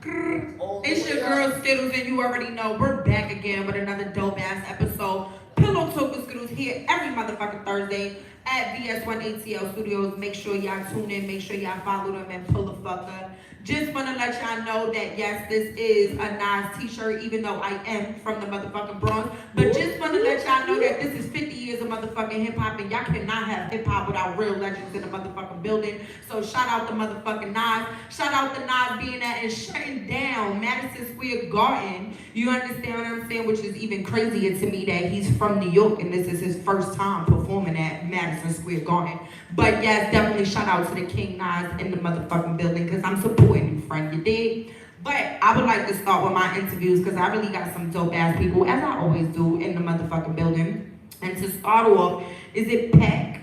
It's your girl Skiddlez, and you already know we're back again with another dope ass episode. Pillowtalk with Skiddlez here every motherfucking Thursday at VS1ATL Studios. Make sure y'all tune in, make sure y'all follow them and pull the fuck up. Just wanna let y'all know that yes, this is a Nas t-shirt, even though I am from the motherfucking Bronx. But just wanna let y'all know that this is 50 years of motherfucking hip hop, and y'all cannot have hip hop without real legends in the motherfucking building. So shout out to motherfucking Nas. Shout out to Nas being at and shutting down Madison Square Garden. You understand what I'm saying? Which is even crazier to me that he's from New York and this is his first time performing at Madison Square Garden. But yes, definitely shout out to the King Nas in the motherfucking building because I'm supporting you, friend. You dig? But I would like to start with my interviews because I really got some dope ass people, as I always do, in the motherfucking building. And to start off, is it Peck?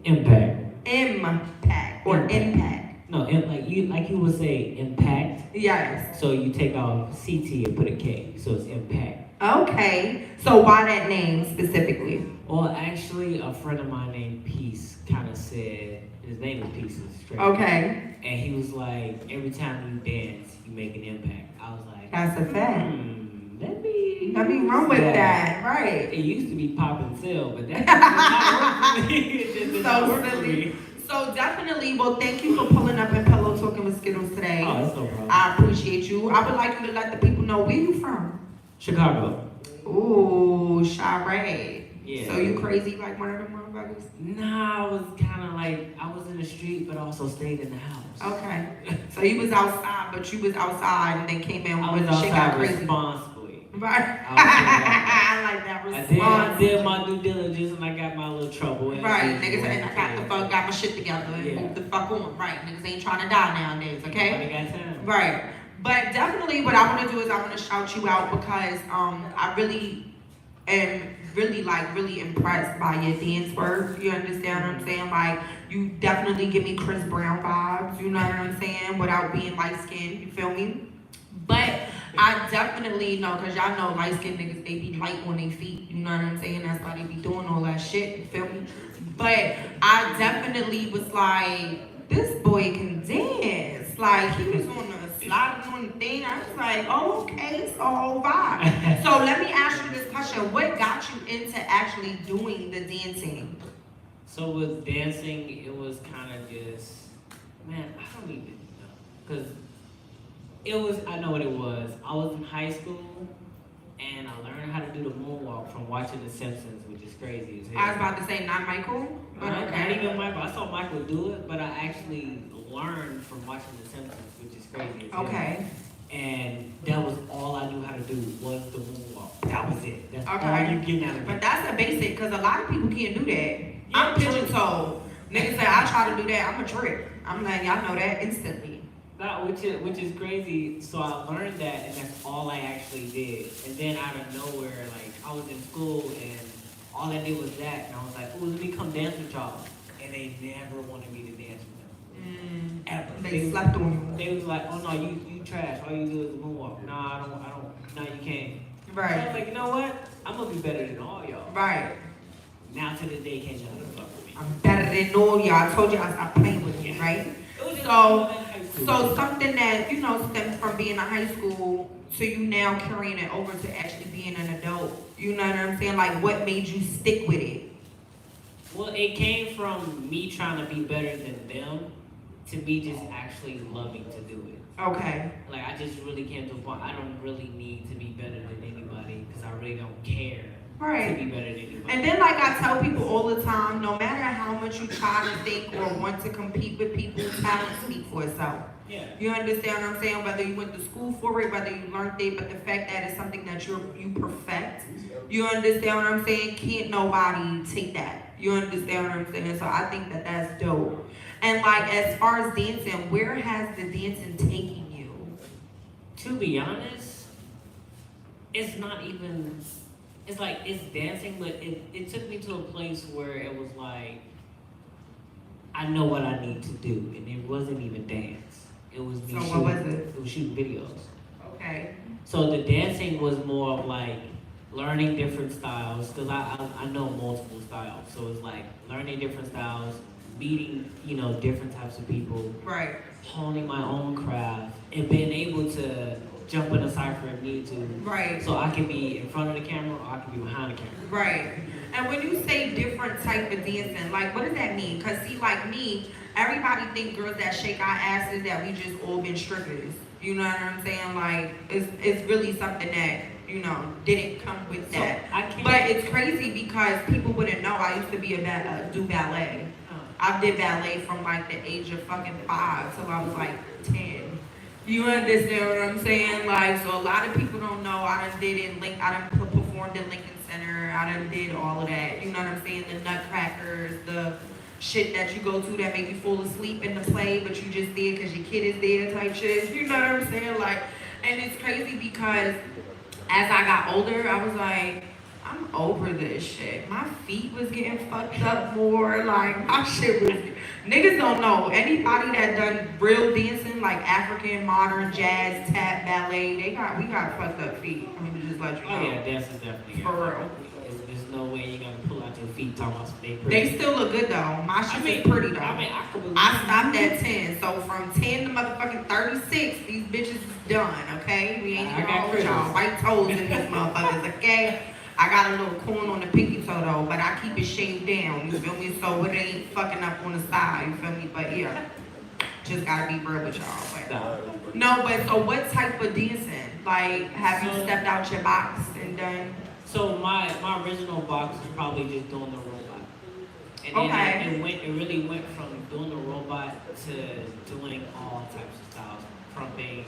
Impact. Impact or Impact? No, like you would say impact. Yes. So you take off CT and put a K, so it's impact. Okay. So why that name specifically? Well, actually, a friend of mine named Peace kind of said his name is Peace. Straight. Okay. And he was like, every time you dance, you make an impact. I was like, that's a fact. Let me run with that, right? It used to be pop and sell, but that does not work for me. It just does not work for me. So definitely, well, thank you for pulling up and Pillow Talking with Skiddlez today. Oh, that's no problem. I appreciate you. I would like you to let the people know where you from. Chicago. Ooh, Chirac. Yeah. So you crazy like one of them motherfuckers? Nah, I was kind of like, I was in the street, but also stayed in the house. Okay. So you was outside, but you was outside and then came in when the shit got crazy. Responsibly. Right. I like that response. I did my due diligence and I got my little trouble. Right, niggas, and I got my shit together and moved the fuck on. Right, niggas ain't trying to die nowadays, okay? Got time. Right. But definitely what I want to do is I want to shout you out because I really am really impressed by your dance work. You understand what I'm saying? Like, you definitely give me Chris Brown vibes, you know what I'm saying? Without being light skinned, you feel me? But I definitely know, because y'all know light skinned niggas, they be light on their feet, you know what I'm saying? That's why they be doing all that shit, you feel me? But I definitely was like, this boy can dance. Like, he was on the sliding on the thing. I was like, oh, okay, so all right. So let me ask you this question. What got you into actually doing the dancing? So with dancing, it was kind of just, man, I don't even know. Because it was, I know what it was. I was in high school, and I learned how to do the moonwalk from watching The Simpsons, which is crazy as hell. I was about to say not Michael, but Not even Michael. I saw Michael do it, but I actually learned from watching The Simpsons, which is crazy as hell. Okay. And that was all I knew how to do was the moonwalk. That was it. That's all you get out of it. But that's a basic, because a lot of people can't do that. Yeah, I'm pigeon-toed. Niggas say, I try to do that, I'm a trip. I'm letting y'all know that instantly. No, which is crazy. So I learned that, and that's all I actually did. And then out of nowhere, like, I was in school, and all I did was that. And I was like, oh, let me come dance with y'all. And they never wanted me to dance with them. Ever. They slept on you. They was like, oh, no, you trash. All you do is the moonwalk. Nah, I don't, no, you can't. Right. And I was like, you know what? I'm going to be better than all y'all. Right. Now to this day, can't y'all fuck with me. I'm better than all y'all. I told you I stopped playing with you, right? So something that, you know, stems from being in high school to you now carrying it over to actually being an adult. You know what I'm saying? Like, what made you stick with it? Well, it came from me trying to be better than them to me just actually loving to do it. Okay. Like, I just really came to a point, I don't really need to be better than anybody because I really don't care to be better than anybody. And then, like I tell people all the time, no matter how much you try to think or want to compete with people, talent speak for itself. Yeah. You understand what I'm saying? Whether you went to school for it, whether you learned it, but the fact that it's something that you perfect, you understand what I'm saying? Can't nobody take that. You understand what I'm saying? So I think that that's dope. And like, as far as dancing, where has the dancing taken you? To be honest, it's not even, it's like, it's dancing, but it took me to a place where it was like, I know what I need to do, and it wasn't even dance. It was me So shooting, what was it? It was shooting videos. Okay. So the dancing was more of like learning different styles, because I know multiple styles. So it's like learning different styles, meeting, different types of people, Right. honing my own craft, and being able to jump in a cipher if need to. Right. So I can be in front of the camera or I can be behind the camera. Right. And when you say different type of dancing, like what does that mean? Cause see, like me, everybody think girls that shake our asses that we just all been strippers. You know what I'm saying? Like it's really something that didn't come with that. But it's crazy because people wouldn't know. I used to be do ballet. I did ballet from like the age of fucking 5 till I was like 10. You understand what I'm saying? Like, so a lot of people don't know. I done performed in Lincoln Center. I done did all of that. You know what I'm saying? The nutcrackers, the shit that you go to that make you fall asleep in the play, but you just there because your kid is there type shit. You know what I'm saying? Like, and it's crazy because as I got older, I was like, I'm over this shit. My feet was getting fucked up more. Like, my shit was... Niggas don't know. Anybody that done real dancing, like African, modern, jazz, tap, ballet, we got fucked up feet. I'm gonna just let you know. Oh yeah, dance is definitely for real. There's no way you're gonna pull out your feet talking about they pretty. They still look good though. My shit is pretty though. I stopped at 10. So from 10 to motherfucking 36, these bitches is done, okay? We ain't even all y'all white toes in these motherfuckers, okay? I got a little corn on the pinky toe though, but I keep it shaved down, you feel me? So it ain't fucking up on the side, you feel me? But yeah, just gotta be real with y'all. But no, but so what type of dancing? Like, have you stepped out your box and done? So my original box was probably just doing the robot. And then it really went from doing the robot to doing all types of styles, crumping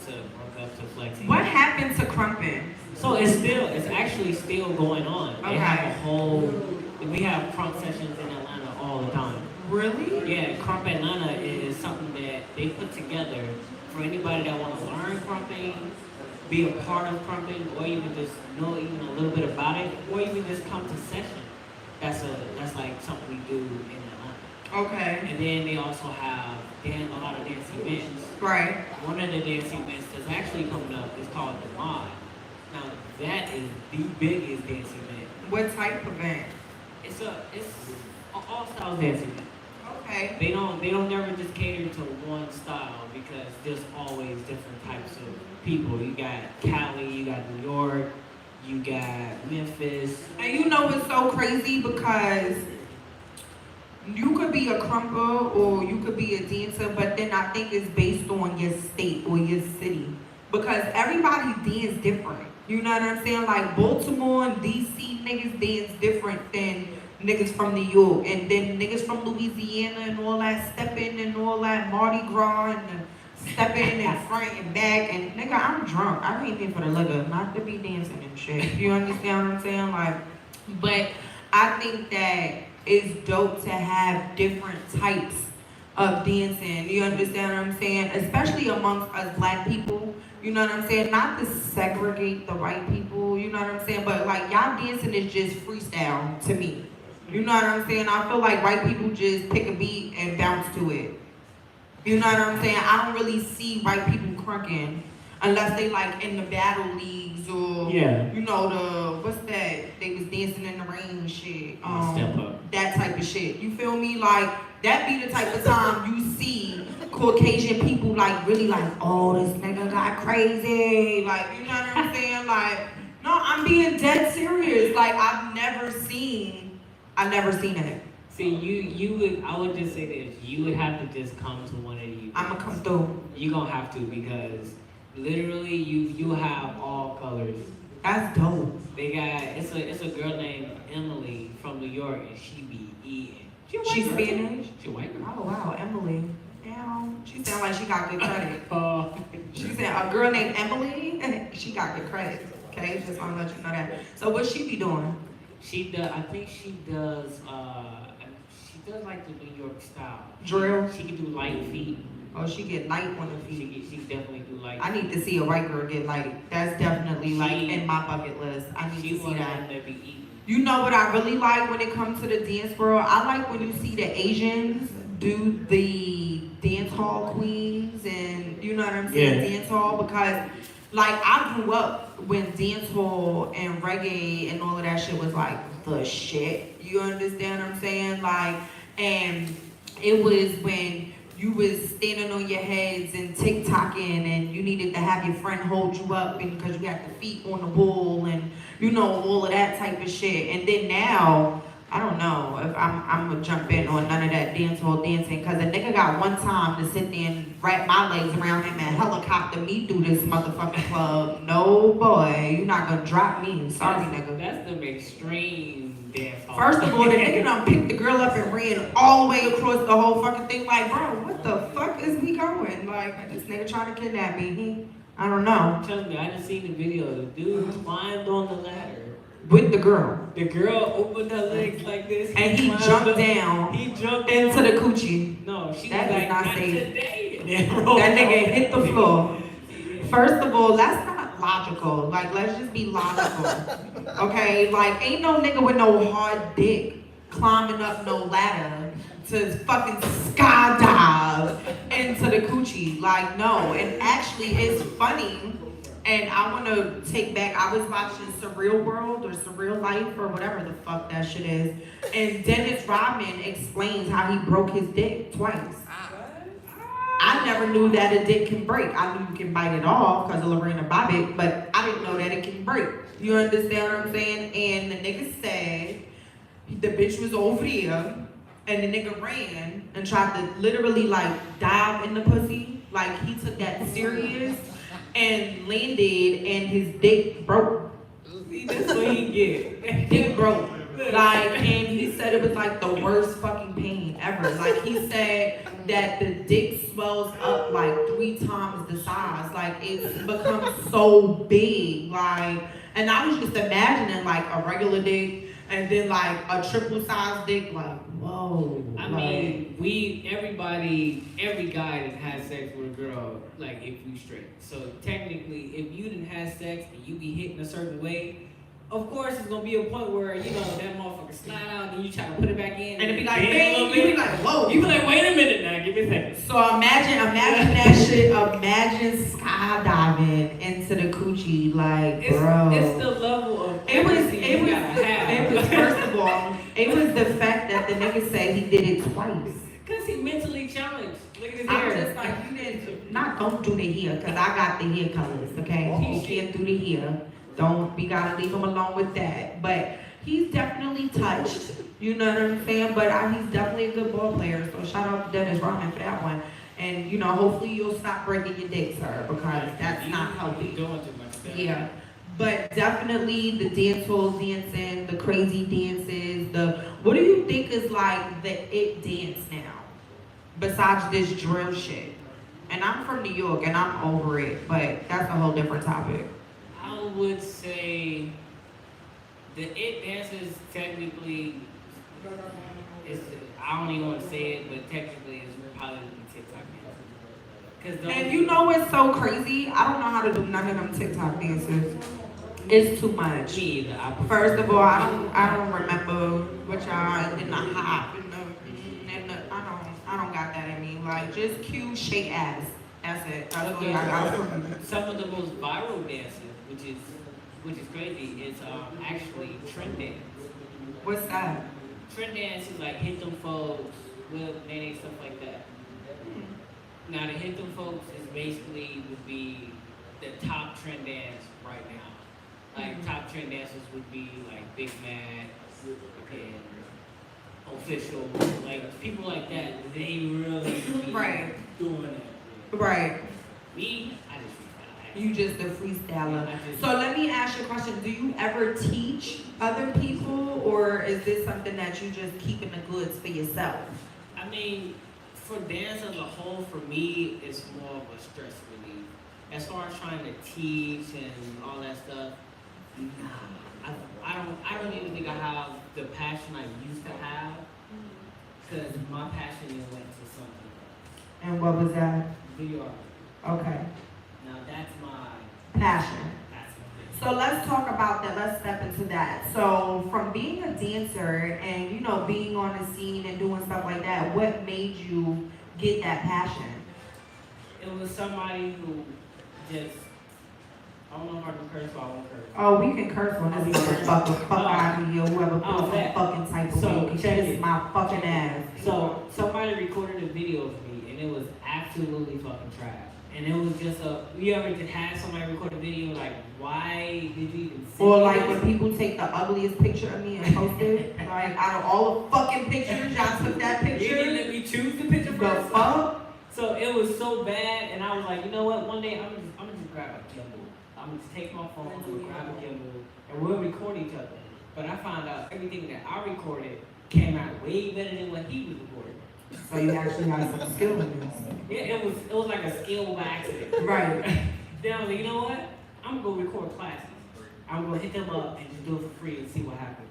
to work up to flexing. What happened to crumping? So it's actually still going on. Okay. They have we have crump sessions in Atlanta all the time. Really? Yeah, Crump Atlanta is something that they put together for anybody that want to learn crumping, be a part of crumping, or even just know even a little bit about it, or even just come to session. That's like something we do in Atlanta. Okay. And then they also have a lot of dance events. Right. One of the dance events that's actually coming up is called the Mod. Now that is the biggest dance event. What type of event? It's an all style dance event. Okay. They don't never just cater to one style because there's always different types of people. You got Cali, you got New York, you got Memphis. And you know it's so crazy because you could be a crumper or you could be a dancer, but then I think it's based on your state or your city. Because everybody dance different. You know what I'm saying? Like Baltimore and DC niggas dance different than niggas from New York. And then niggas from Louisiana and all that stepping and all that Mardi Gras and stepping and front and back. And nigga, I'm drunk. I ain't here for the liquor, not to be dancing and shit. You understand what I'm saying? Like, but I think that it's dope to have different types of dancing. You understand what I'm saying? Especially amongst us black people. You know what I'm saying? Not to segregate the white people, you know what I'm saying? But like y'all dancing is just freestyle to me. You know what I'm saying? I feel like white people just pick a beat and bounce to it. You know what I'm saying? I don't really see white people crunking unless they like in the battle leagues or you know what's that? They was dancing in the rain shit. Step up. That type of shit. You feel me? Like that be the type of time you see Caucasian people like really like, oh, this nigga got crazy. Like, you know what I'm saying? Like, no, I'm being dead serious. Like I've never seen it. See, I would just say this, you would have to just come to one of these. I'ma come through. You gonna have to because literally you have all colors. That's dope. They got it's a girl named Emily from New York and she be eating. She's Spanish. She white girl. Oh wow, Emily. Damn. She sound like she got good credit. She said a girl named Emily, she got good credit. Okay, just wanna let you know that. So what she be doing? I think she does like the New York style. Drill? She can do light feet. Oh, she get light on her feet. She definitely do light. I need to see a white girl get light. That's definitely like in my bucket list. I need to see that. You know what I really like when it comes to the dance world? I like when you see the Asians do the dance hall queens and you know what I'm saying, dance hall, because like I grew up when dance hall and reggae and all of that shit was like the shit. You understand what I'm saying? Like, and It was when you was standing on your heads and TikToking and you needed to have your friend hold you up because you had the feet on the wall and all of that type of shit. And then now, I don't know if I'm gonna jump in on none of that dancehall dancing because a nigga got one time to sit there and wrap my legs around him and helicopter me through this motherfucking club. No boy, you're not gonna drop me. Sorry, nigga. That's the extreme dance hall. First of all, the nigga done picked the girl up and ran all the way across the whole fucking thing. Like, bro, what the fuck is we going? Like, this nigga trying to kidnap me. I don't know. Trust me, I just seen the video. The dude climbed on the ladder. With the girl. The girl opened her legs like this. And he jumped down. He jumped into the coochie. No, she that was is like, not not safe. today. That nigga hit the floor. First of all, that's not logical. Like, let's just be logical. Okay? Like, ain't no nigga with no hard dick climbing up no ladder to fucking skydive into the coochie. Like, no. And actually, it's funny. And I want to take back, I was watching Surreal World or Surreal Life or whatever the fuck that shit is. And Dennis Rodman explains how he broke his dick twice. I never knew that a dick can break. I knew you can bite it off because of Lorena Bobbitt, but I didn't know that it can break. You understand what I'm saying? And the nigga said the bitch was over here and the nigga ran and tried to literally like dive in the pussy. Like he took that serious. And landed and his dick broke. See, that's what he get. Dick broke. Like, and he said it was like the worst fucking pain ever. Like he said that the dick swells up like 3 times the size. Like it's become so big. Like, and I was just imagining like a regular dick and then like a triple size dick. Like, whoa. I mean, every guy that has sex with a girl, like if you straight. So technically, if you didn't have sex and you be hitting a certain way, of course it's gonna be a point where that motherfucker slide out and you try to put it back in, and it be like, bang, you be like, whoa. You be like, wait a minute now, give me a second. So imagine that shit. Imagine skydiving into the coochie, like, bro. It's the level of it was first of all, it was the fact that the nigga said he did it twice. Cause he mentally challenged. Look at his I'm hair. just like, you didn't. Don't do the hair, cause I got the hair colors. Okay, people can't do the hair. We gotta leave him alone with that. But he's definitely touched. You know what I'm saying? But he's definitely a good ball player. So shout out to Dennis Rodman for that one. And hopefully you'll stop breaking your dick, sir, because that's not healthy. Doing too much. Yeah. But definitely the dancehall dancing, the crazy dances, what do you think is like the it dance now? Besides this drill shit. And I'm from New York and I'm over it, but that's a whole different topic. I would say the it dances technically I don't even want to say it, but technically it's probably the TikTok dances. And you know what's so crazy? I don't know how to do none of them TikTok dances. It's too much. Me either. First of all, I don't remember what y'all did not hop and I don't got that in me. Like just cue, shake ass. That's it. That's all I got. Some of the most viral dances, which is crazy, is actually trend dance. What's that? Trend dance is like hit them folks, whip, nanny, stuff like that. Now the hit them folks is basically would be the top trend dance right now. Like top trend dancers would be like Big Mad and Official, like people like that. They really be right. doing it. Right. Me, I just freestyle. You just a freestyler. So let me ask you a question. Do you ever teach other people, or is this something that you just keep in the goods for yourself? I mean, for dance as a whole, for me, it's more of a stress relief. As far as trying to teach and all that stuff, nah. I don't even think I have the passion I used to have, because my passion went to something else. And what was that? Video art. Okay. Now that's my passion. That's my thing. So let's talk about that. Let's step into that. So from being a dancer and being on the scene and doing stuff like that, what made you get that passion? It was somebody who just, I don't know hard to curse, so I won't curse. Oh, we can curse on this motherfucker. Fuck out of here. Whoever feels some fucking type of way can kiss my fucking ass. So somebody recorded a video of me, and it was absolutely fucking trash. And it was just you ever just had somebody record a video, like, why did you even say Or like when people take the ugliest picture of me and post it, like out of all the fucking pictures, y'all took that picture. You didn't let me choose the picture first. The fuck? So it was so bad, and I was like, you know what? One day I'm gonna just grab a gimbal. I'm gonna just take my phone, grab a gimbal, and we'll record each other. But I found out everything that I recorded came out way better than what he was recording. So you actually got some skill in this. Yeah, it was like a skill by accident. Right. Then I was like, you know what? I'm gonna go record classes. I'm gonna hit them up and just do it for free and see what happens.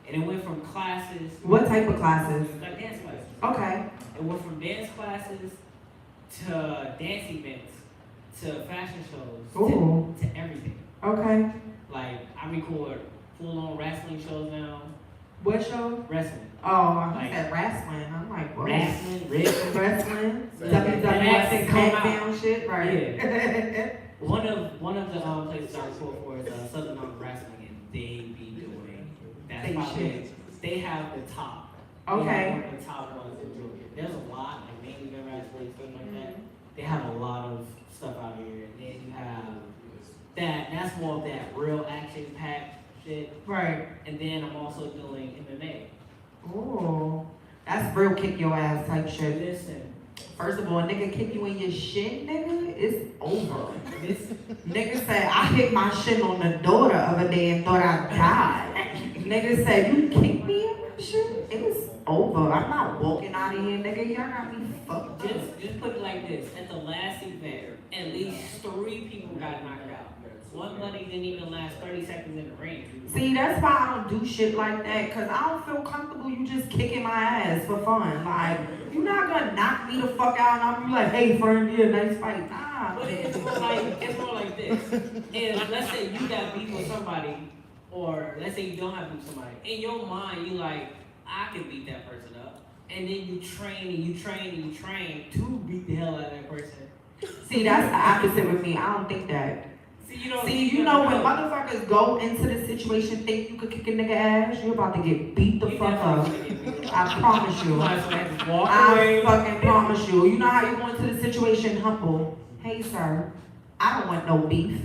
And it went from classes. What type of classes? Like dance classes. Okay. It went from dance classes to dance events to fashion shows to everything. Okay. Like I record full-on wrestling shows now. What show? Wrestling. Oh, I Like, said wrestling. I'm like, what? Wrestling. Wrestling. That WWF come out. SmackDown shit, right? Yeah. One of the places I record for is Southern Mountain Wrestling, and they be doing that's They probably shit. they have the top. Okay. They have one of the top ones in Georgia. There's a lot, like main event wrestling, stuff like that. They have a lot of stuff out here. And then you have that's more of that real action packed shit. Right. And then I'm also doing MMA. Oh, that's real kick your ass type shit. Listen. First of all, a nigga kick you in your shit, nigga, it's over. This Nigga said, I hit my shit on the door the other day and thought I died. Nigga said, you kicked me in my shit? It was over. I'm not walking out of here, nigga. Y'all got me fucked up. just put it like this. At the last event, at least 3 people got knocked out. One buddy didn't even last 30 seconds in the ring. See, that's why I don't do shit like that, because I don't feel comfortable you just kicking my ass for fun. Like, you're not gonna knock me the fuck out and I'm like, hey, friend, yeah, nice fight. Nah. But it's more like this. If let's say you got beef with somebody, or let's say you don't have beef with somebody, in your mind you like, I can beat that person up. And then you train and you train and you train to beat the hell out of that person. See, that's the opposite with me. I don't think that. See, you know when motherfuckers go into the situation think you could kick a nigga ass, you're about to get beat the fuck up. I promise you. I fucking promise you. You know how you go into the situation humble. Hey sir, I don't want no beef.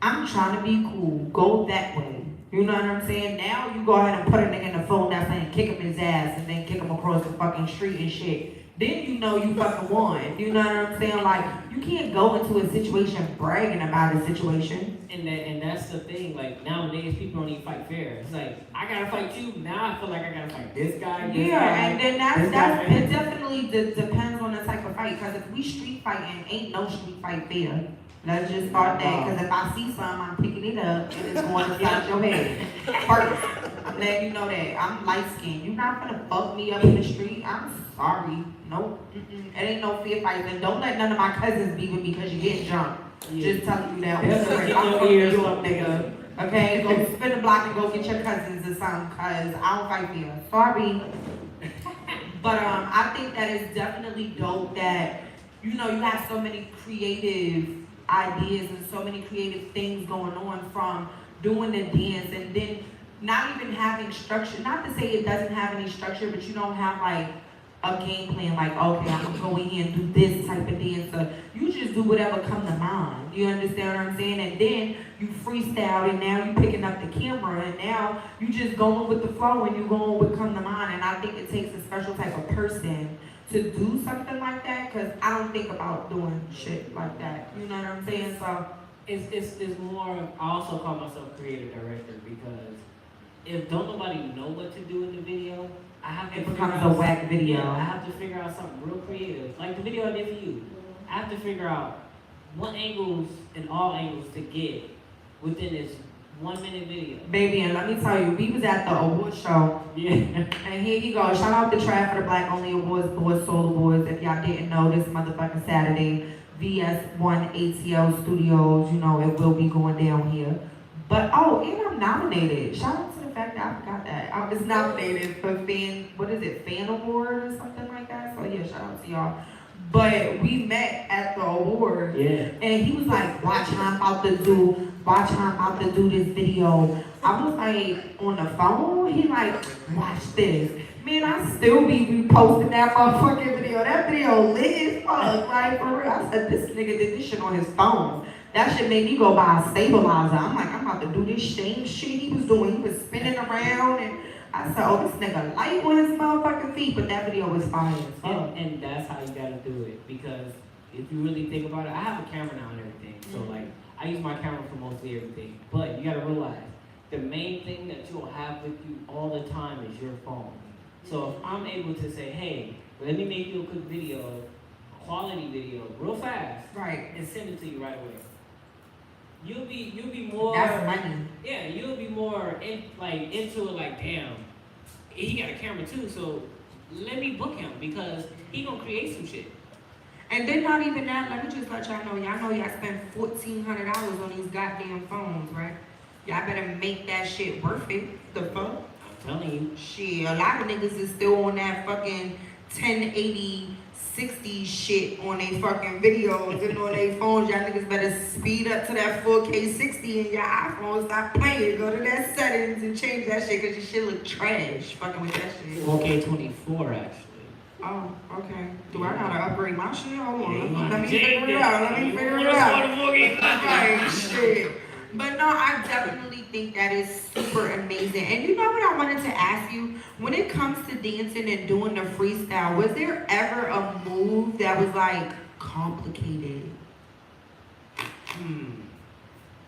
I'm trying to be cool. Go that way. You know what I'm saying? Now you go ahead and put a nigga in the phone that's saying kick him in his ass and then kick him across the fucking street and shit. Then you know you fucking won. You know what I'm saying? Like, you can't go into a situation bragging about a situation. And that's the thing. Like, nowadays, people don't even fight fair. It's like, I gotta fight you. Now I feel like I gotta fight this guy, this guy. And then it definitely depends on the type of fight. Because if we street fighting, ain't no street fight fair. Let's just start that. Because if I see something, I'm picking it up and it's going inside your head. First, I'm letting you know that I'm light skinned. You're not gonna fuck me up in the street. I'm sorry. Nope. It ain't no fair fight. And don't let none of my cousins be with me because you're getting jumped. Yeah. Just telling you that. I'm fucking you up, nigga. Okay? Go spin the block and go get your cousins or something. Because I don't fight fair. Sorry. But I think that it's definitely dope that, you know, you have so many creative ideas and so many creative things going on from doing the dance and then not even having structure. Not to say it doesn't have any structure, but you don't have like a game plan, like, okay, I'm gonna go in here and do this type of dance. So you just do whatever comes to mind. You understand what I'm saying? And then you freestyle and now you picking up the camera and now you just going with the flow and you going with come to mind. And I think it takes a special type of person to do something like that, because I don't think about doing shit like that. You know what I'm saying? So it's more. I also call myself creative director because if don't nobody know what to do in the video, I have to. It becomes a whack video. Yeah, I have to figure out something real creative, like the video I did for you. I have to figure out what angles and all angles to get within this 1-minute video. Baby, and let me tell you, we was at the award show. Yeah. And here you go. Shout out to Trap for the Black Only Awards, Boys, Soul Awards. If y'all didn't know, this motherfucking Saturday, VS1 ATL Studios, you know, it will be going down here. But, oh, and I'm nominated. Shout out to the fact that I forgot that. I was nominated for Fan Award or something like that. So, yeah, shout out to y'all. but we met at the award. Yeah. And he was like, watch how I'm about to do this video. I was like, on the phone? He like, watch this. Man, I still be reposting that motherfucking video. That video lit as fuck. Like, for real. I said, this nigga did this shit on his phone. That shit made me go buy a stabilizer. I'm like, I'm about to do this same shit he was doing. He was spinning around, and I said, oh, this nigga light on his motherfucking feet, but that video was fire as fuck. And that's how you gotta do it, because if you really think about it, I have a camera now and everything. So like, I use my camera for mostly everything. But you gotta realize, the main thing that you'll have with you all the time is your phone. So if I'm able to say, hey, let me make you a quick video, quality video, real fast, Right. and send it to you right away. You'll be more. That's money. Yeah, you'll be more into it. Like, damn, he got a camera too, so let me book him because he gonna create some shit. And then not even that, let me just let y'all know y'all spend $1,400 on these goddamn phones, right? Y'all better make that shit worth it. The fuck? I'm telling you. Shit, a lot of niggas is still on that fucking 1080, 60 shit on their fucking videos and on their phones. Y'all niggas better speed up to that 4K 60 and your iPhone stop playing. Go to that settings and change that shit because your shit look trash. Fucking with that shit. 4K 24 actually. Oh, okay. Do I gotta upgrade my shit? Hold on. Yeah, Let me figure it out. Right, shit. But no, I definitely think that is super amazing. And you know what I wanted to ask you? When it comes to dancing and doing the freestyle, was there ever a move that was like complicated?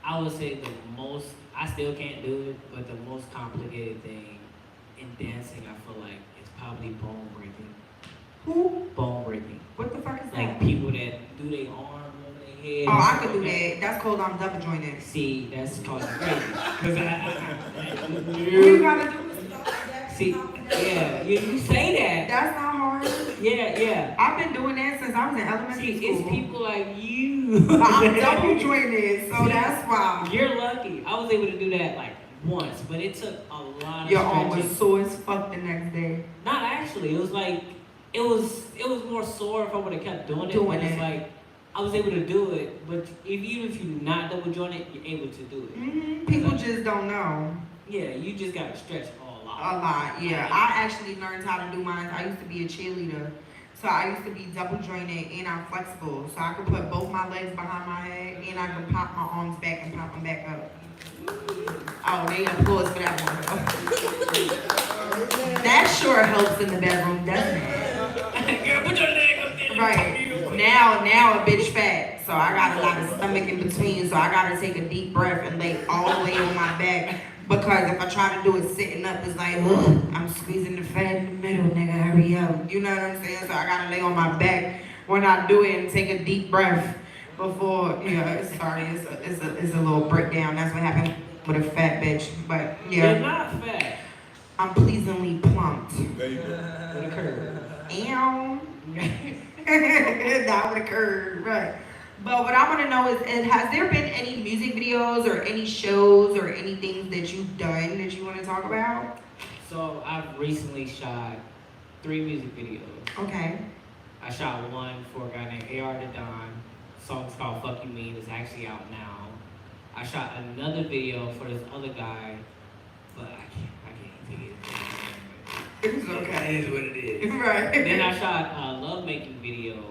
I would say the most, I still can't do it, but the most complicated thing in dancing, I feel like, is probably bone breaking. Who? Bone breaking. What the fuck is that? Like people that do their arm over their head. Oh, I could do that. That's called I'm double jointed. See, that's called crazy. Cause What you gotta do is stuff like that. see, yeah, you say that. That's not hard. Yeah. I've been doing that since I was in elementary See, school. it's people like you. But I'm double jointed, so that's why. You're lucky. I was able to do that like once, but it took a lot of Your arm was stretching. sore as fuck the next day. Not actually. It was like it was more sore if I would have kept doing it. But it's like I was able to do it, but even if you do not double joint it, you're able to do it. Mm-hmm. People just don't know. Yeah, you just gotta stretch a lot. A lot, yeah. I actually learned how to do mine. I used to be a cheerleader. So I used to be double jointed and I'm flexible. So I could put both my legs behind my head and I can pop my arms back and pop them back up. Oh, they applause for that one. That sure helps in the bedroom, doesn't it? Girl, put your leg up there. Right. Now a bitch fat. So I got a lot of stomach in between. So I gotta take a deep breath and lay all the way on my back. Because if I try to do it sitting up, it's like, ugh, I'm squeezing the fat in the middle, nigga, hurry up. You know what I'm saying? So I gotta lay on my back when I do it and take a deep breath before, sorry, it's a little breakdown. That's what happened with a fat bitch. But You're yeah, not fat. I'm pleasingly plumped. There you go. With a curve. Ew. Not with a curve, right. But what I want to know is, has there been any music videos or any shows or anything that you've done that you want to talk about? So I've recently shot 3 music videos. Okay. I shot one for a guy named A.R. the Don. The song's called Fuck You Mean. It's actually out now. I shot another video for this other guy, but I can't think of it. It's okay. It is what it is. Right. Then I shot a lovemaking video.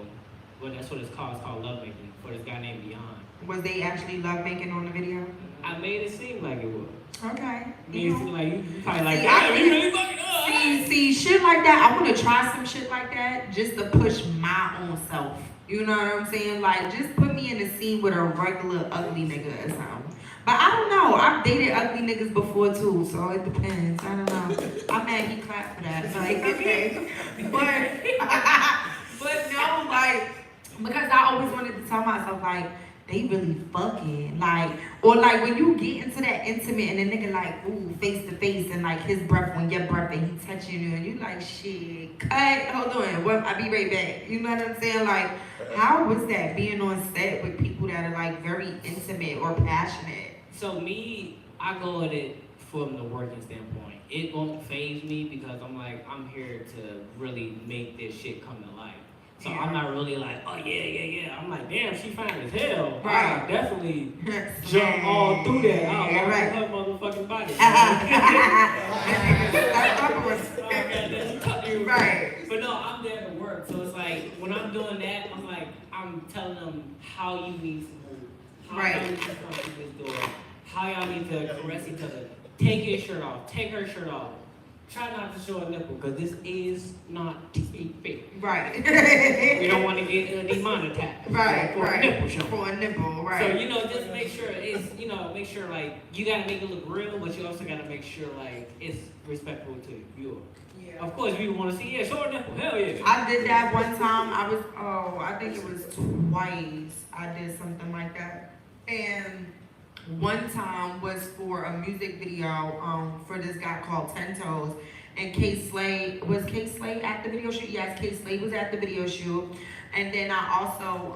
Well, that's what it's called. It's called lovemaking for this guy named Beyond. Was they actually love making on the video? I made it seem like it was. Okay. Made it seem like you probably like, See, I damn, can- you really fucking up. See, shit like that, I want to try some shit like that just to push my own self. You know what I'm saying? Like, just put me in the scene with a regular ugly nigga or something. But I don't know. I've dated ugly niggas before too, so it depends. I don't know. I'm mad he clapped for that. Like, okay. But no, like, because I always wanted to tell myself, like, they really fucking, like, or like when you get into that intimate and the nigga like, ooh, face to face and like his breath on your breath and he touching you and you like, shit, cut, hold on, well, I'll be right back. You know what I'm saying? Like, how was that being on set with people that are like very intimate or passionate? So me, I go at it from the working standpoint. It won't faze me because I'm like, I'm here to really make this shit come to life. So I'm not really like, oh yeah. I'm like, damn, she fine as hell. Right. I definitely jump all through that. I'll walk right. her motherfucking body. Right. But no, I'm there to work. So it's like when I'm doing that, I'm telling them how you need to move, how y'all need to come through this door, how y'all need to caress each other. Take your shirt off. Take her shirt off. Try not to show a nipple because this is not TV. Right. We don't want to get demonetized. Right. For a nipple show. For a nipple, right. So just make sure it's make sure like you gotta make it look real, but you also gotta make sure like it's respectful to the viewer. Yeah. Of course, we want to see show a nipple. Hell yeah. I did that one time. I think it was twice. I did something like that, and one time was for a music video for this guy called Ten Toes. And K Slay at the video shoot? Yes, K Slay was at the video shoot. And then I also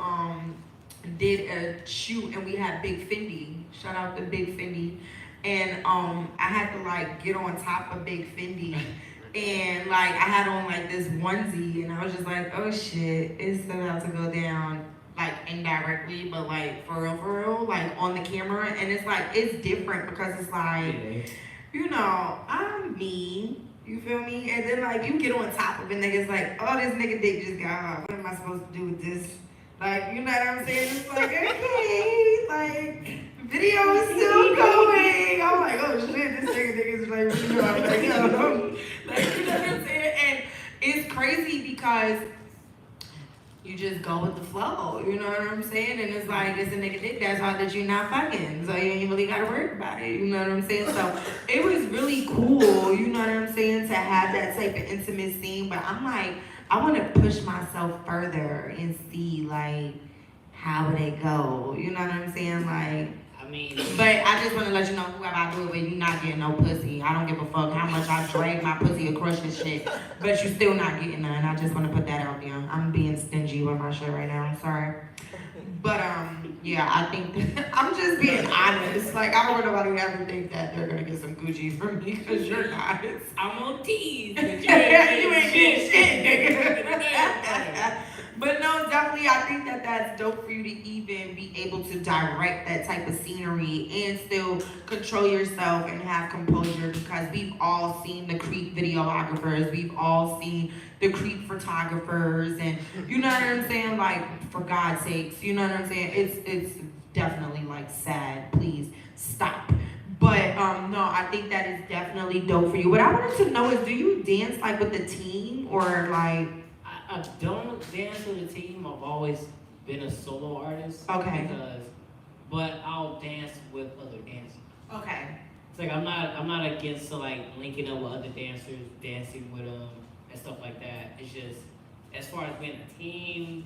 did a shoot and we had Big Fendi. Shout out to Big Fendi. And I had to like get on top of Big Fendi. And like I had on like this onesie and I was just like, oh shit, it's about to go down. Like indirectly, but like for real, like on the camera. And it's like, it's different because it's like, I'm me. You feel me? And then like you get on top of it, niggas like, oh, this nigga dick just got hard. What am I supposed to do with this? Like, you know what I'm saying? It's like, okay, like video is still going. I'm like, oh shit, this nigga is like, I'm like, yo, like, you know what I'm saying? And it's crazy because you just go with the flow, you know what I'm saying? And it's like, it's a nigga dick that's all that you're not fucking, so you ain't really gotta worry about it, you know what I'm saying? So it was really cool, you know what I'm saying, to have that type of intimate scene, but I'm like, I wanna push myself further and see like, how would it go, you know what I'm saying? Like, but I just want to let you know, whoever I do it with, you're not getting no pussy. I don't give a fuck how much I drag my pussy across this shit, but you're still not getting none. I just want to put that out there. I'm being stingy with my shit right now. I'm sorry. But yeah, I think that, I'm just being honest. Like, I don't want nobody to ever think that they're gonna get some Gucci from me, because you're not. I'm on tease. You ain't getting shit, nigga. But no, definitely, I think that that's dope for you to even be able to direct that type of scenery and still control yourself and have composure, because we've all seen the creep videographers, we've all seen the creep photographers, and you know what I'm saying? Like, for God's sakes, you know what I'm saying? It's definitely like sad. Please stop. But no, I think that is definitely dope for you. What I wanted to know is, do you dance like with the team or like? I don't dance with a team. I've always been a solo artist. Okay. But I'll dance with other dancers. Okay. It's like I'm not against like linking up with other dancers, dancing with them and stuff like that. It's just as far as being a team.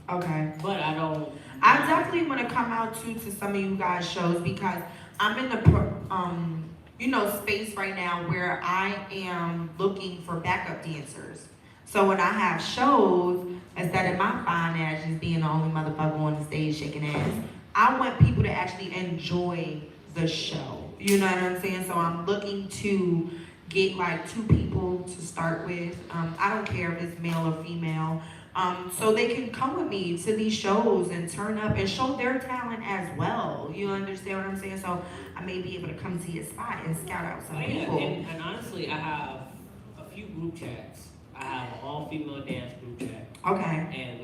Nah. Okay. But I don't. I definitely want to come out to some of you guys' shows, because I'm in the space right now where I am looking for backup dancers. So when I have shows, instead of my fine ass just being the only motherfucker on the stage shaking ass, I want people to actually enjoy the show. You know what I'm saying? So I'm looking to get like 2 people to start with. I don't care if it's male or female. So they can come with me to these shows and turn up and show their talent as well. You understand what I'm saying? So I may be able to come to your spot and scout out some people. And honestly, I have a few group chats. I have an all-female dance group chat. Okay. And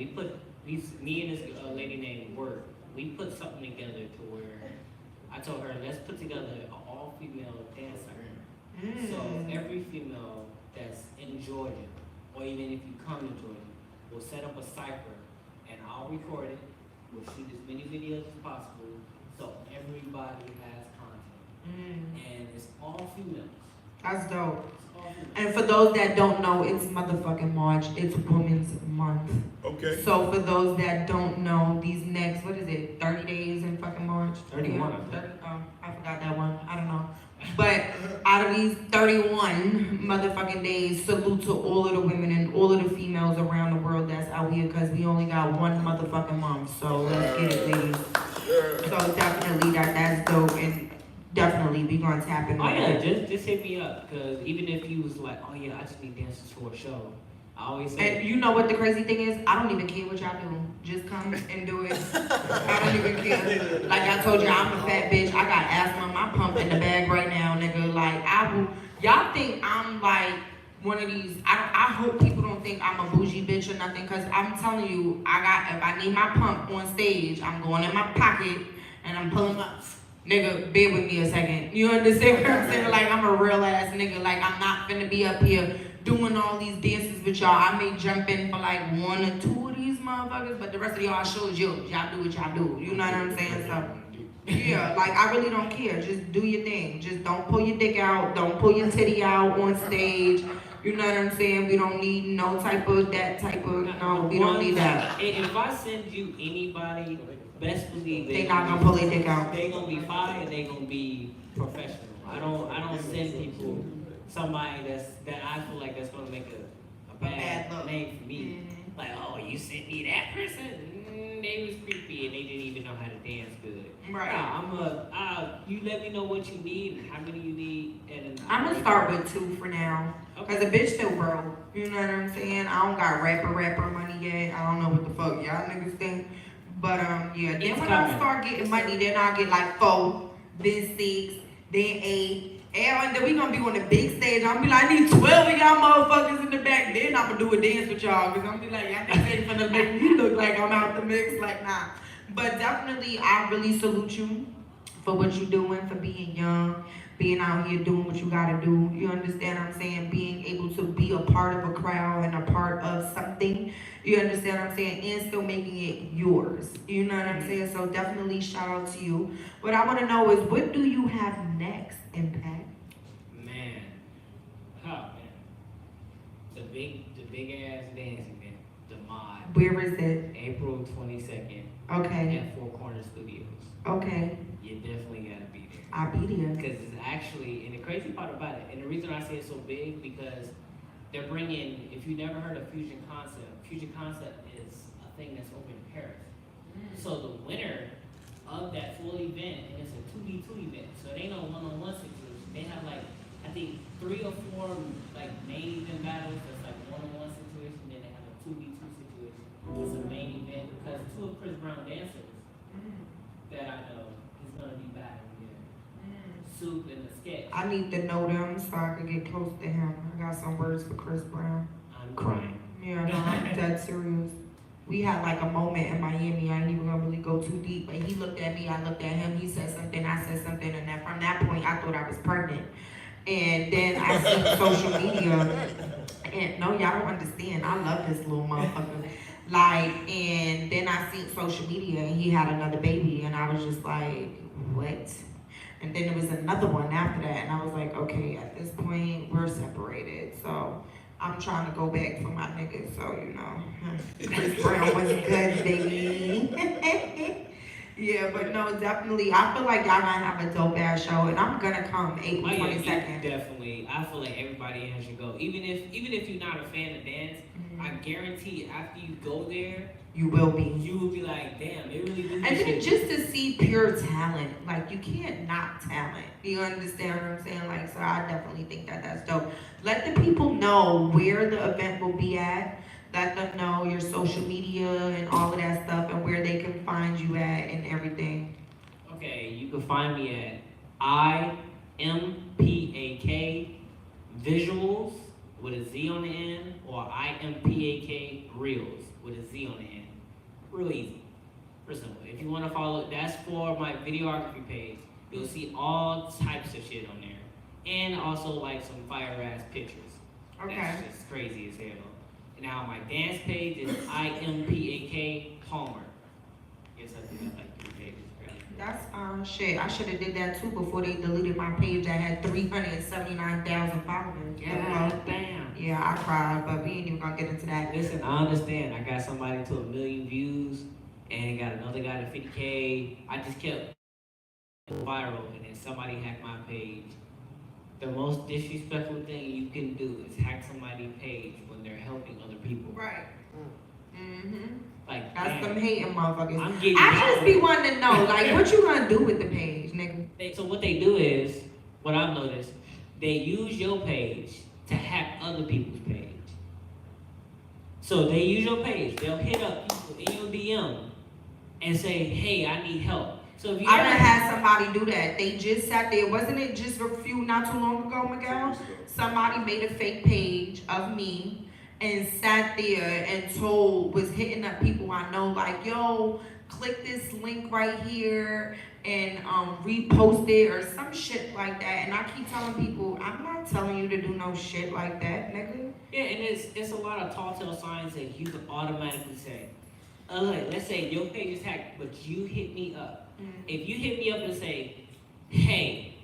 me and this lady named Work, we put something together to where I told her, let's put together an all-female dance circle. So every female that's in Georgia, or even if you come to Georgia, we'll set up a cipher, and I'll record it. We'll shoot as many videos as possible, so everybody has content. And it's all females. That's dope. And for those that don't know, it's motherfucking March. It's Women's Month. Okay. So for those that don't know, these next, 30 days in fucking March? 31. I forgot that one. I don't know. But out of these 31 motherfucking days, salute to all of the women and all of the females around the world that's out here, because we only got one motherfucking month. So let's get it, ladies. So definitely that's dope. And definitely we gonna tap in. Oh yeah, just hit me up, because even if you was like, oh yeah, I just need dancers for a show, I always say. And you know what the crazy thing is? I don't even care what y'all do. Just come and do it. I don't even care. Like I told you, I'm a fat bitch. I got asthma. My pump in the bag right now, nigga. Like I will. Y'all think I'm like one of these? I hope people don't think I'm a bougie bitch or nothing. Cause I'm telling you, if I need my pump on stage, I'm going in my pocket and I'm pulling up. Nigga, bear with me a second. You understand what I'm saying? Like I'm a real ass nigga. Like I'm not finna be up here doing all these dances with y'all. I may jump in for like one or two of these motherfuckers, but the rest of y'all shows yours. Y'all do what y'all do. You know what I'm saying? So yeah, like I really don't care. Just do your thing. Just don't pull your dick out. Don't pull your titty out on stage. You know what I'm saying? We don't need no type of that type of no. We don't need that. If I send you anybody, best believe they not gonna pull their dick out. They gonna be fire. And they gonna be professional. I don't send people somebody that I feel like that's gonna make a bad name for me. Mm-hmm. Like, oh, you sent me that person. They was creepy and they didn't even know how to dance good. Right. Nah, you let me know what you need and how many you need. And I'm gonna start with 2 for now. Okay. Cause a bitch still broke. You know what I'm saying? I don't got rapper money yet. I don't know what the fuck y'all niggas think. But yeah. Then when I start getting money, then I'll get like 4, then 6, then 8. And then we gonna be on the big stage. I'm be like, I need 12 of y'all motherfuckers in the back. Then I'm gonna do a dance with y'all. Cause I'm be like, y'all niggas ain't finna make me look like I'm out the mix. Like, nah. But definitely, I really salute you for what you doing, for being young, being out here doing what you gotta do. You understand what I'm saying? Being able to be a part of a crowd and a part of something. You understand what I'm saying? And still making it yours. You know what I'm saying? So definitely shout out to you. What I wanna know is, what do you have next, Impact? The big ass dance event, the mod. Where is it? April 22nd. Okay. At Four Corner Studios. Okay. You definitely gotta be there. I'll be there. Because it's actually, and the crazy part about it, and the reason I say it's so big, because they're bringing, if you never heard of Fusion Concept is a thing that's over in Paris. So the winner of that full event, and it's a 2v2 event, so it ain't no one-on-one situation. They have like, I think 3 or 4 like main event battles. That's like one-on-one situation. Then they have a 2v2 situation. It's a main event because 2 of Chris Brown dancers that I know is gonna be battling here. Soup and the Sketch. I need to know them so I can get close to him. I got some words for Chris Brown. I'm crying. Yeah, no, I'm dead serious. We had like a moment in Miami. I ain't even gonna really go too deep, but he looked at me. I looked at him. He said something. I said something, and then from that point, I thought I was pregnant. And then I see social media, and no, y'all don't understand. I love this little motherfucker. Like, and then I see social media, and he had another baby, and I was just like, what? And then there was another one after that, and I was like, okay, at this point, we're separated. So I'm trying to go back for my niggas. So, you know, Chris Brown was good, baby. Yeah, but no, definitely. I feel like y'all gonna have a dope ass show, and I'm gonna come April 22nd. Definitely, I feel like everybody has to go. Even if you're not a fan of dance, I guarantee after you go there, you will be. You will be like, damn, they really do. And then just to see pure talent, like you can't knock talent. You understand what I'm saying? Like, so I definitely think that that's dope. Let the people know where the event will be at. Let them know your social media and all of that stuff and where they can find you at and everything. Okay, you can find me at IMPAK Visuals with a Z on the end, or IMPAK Reels with a Z on the end. Real easy. Real simple. If you want to follow, that's for my videography page. You'll see all types of shit on there. And also like some fire ass pictures. Okay. That's just crazy as hell. Now my dance page is IMPAK Palmer. Yes, I think I like 3 pages. That's shit. I should have did that too before they deleted my page that had 379,000 followers. God damn. Yeah, I cried, but we ain't even gonna get into that. Listen, I understand. I got somebody to 1 million views, and got another guy to 50K. I just kept viral, and then somebody hacked my page. The most disrespectful thing you can do is hack somebody's page when they're helping other people. Right. Mm-hmm. Like, that's some hating motherfuckers. I just be wanting to know, like, what you gonna do with the page, nigga? So what they do is, what I've noticed, they use your page to hack other people's page. So they use your page. They'll hit up people in your DM and say, "Hey, I need help." So if you I done had somebody do that. They just sat there. Wasn't it just a few not too long ago, Miguel? Somebody made a fake page of me and sat there and was hitting up people I know like, yo, click this link right here and repost it or some shit like that. And I keep telling people, I'm not telling you to do no shit like that, nigga. Yeah, and it's a lot of tall tale signs that you can automatically say. Like, let's say your page is hacked, but you hit me up. If you hit me up and say, "Hey,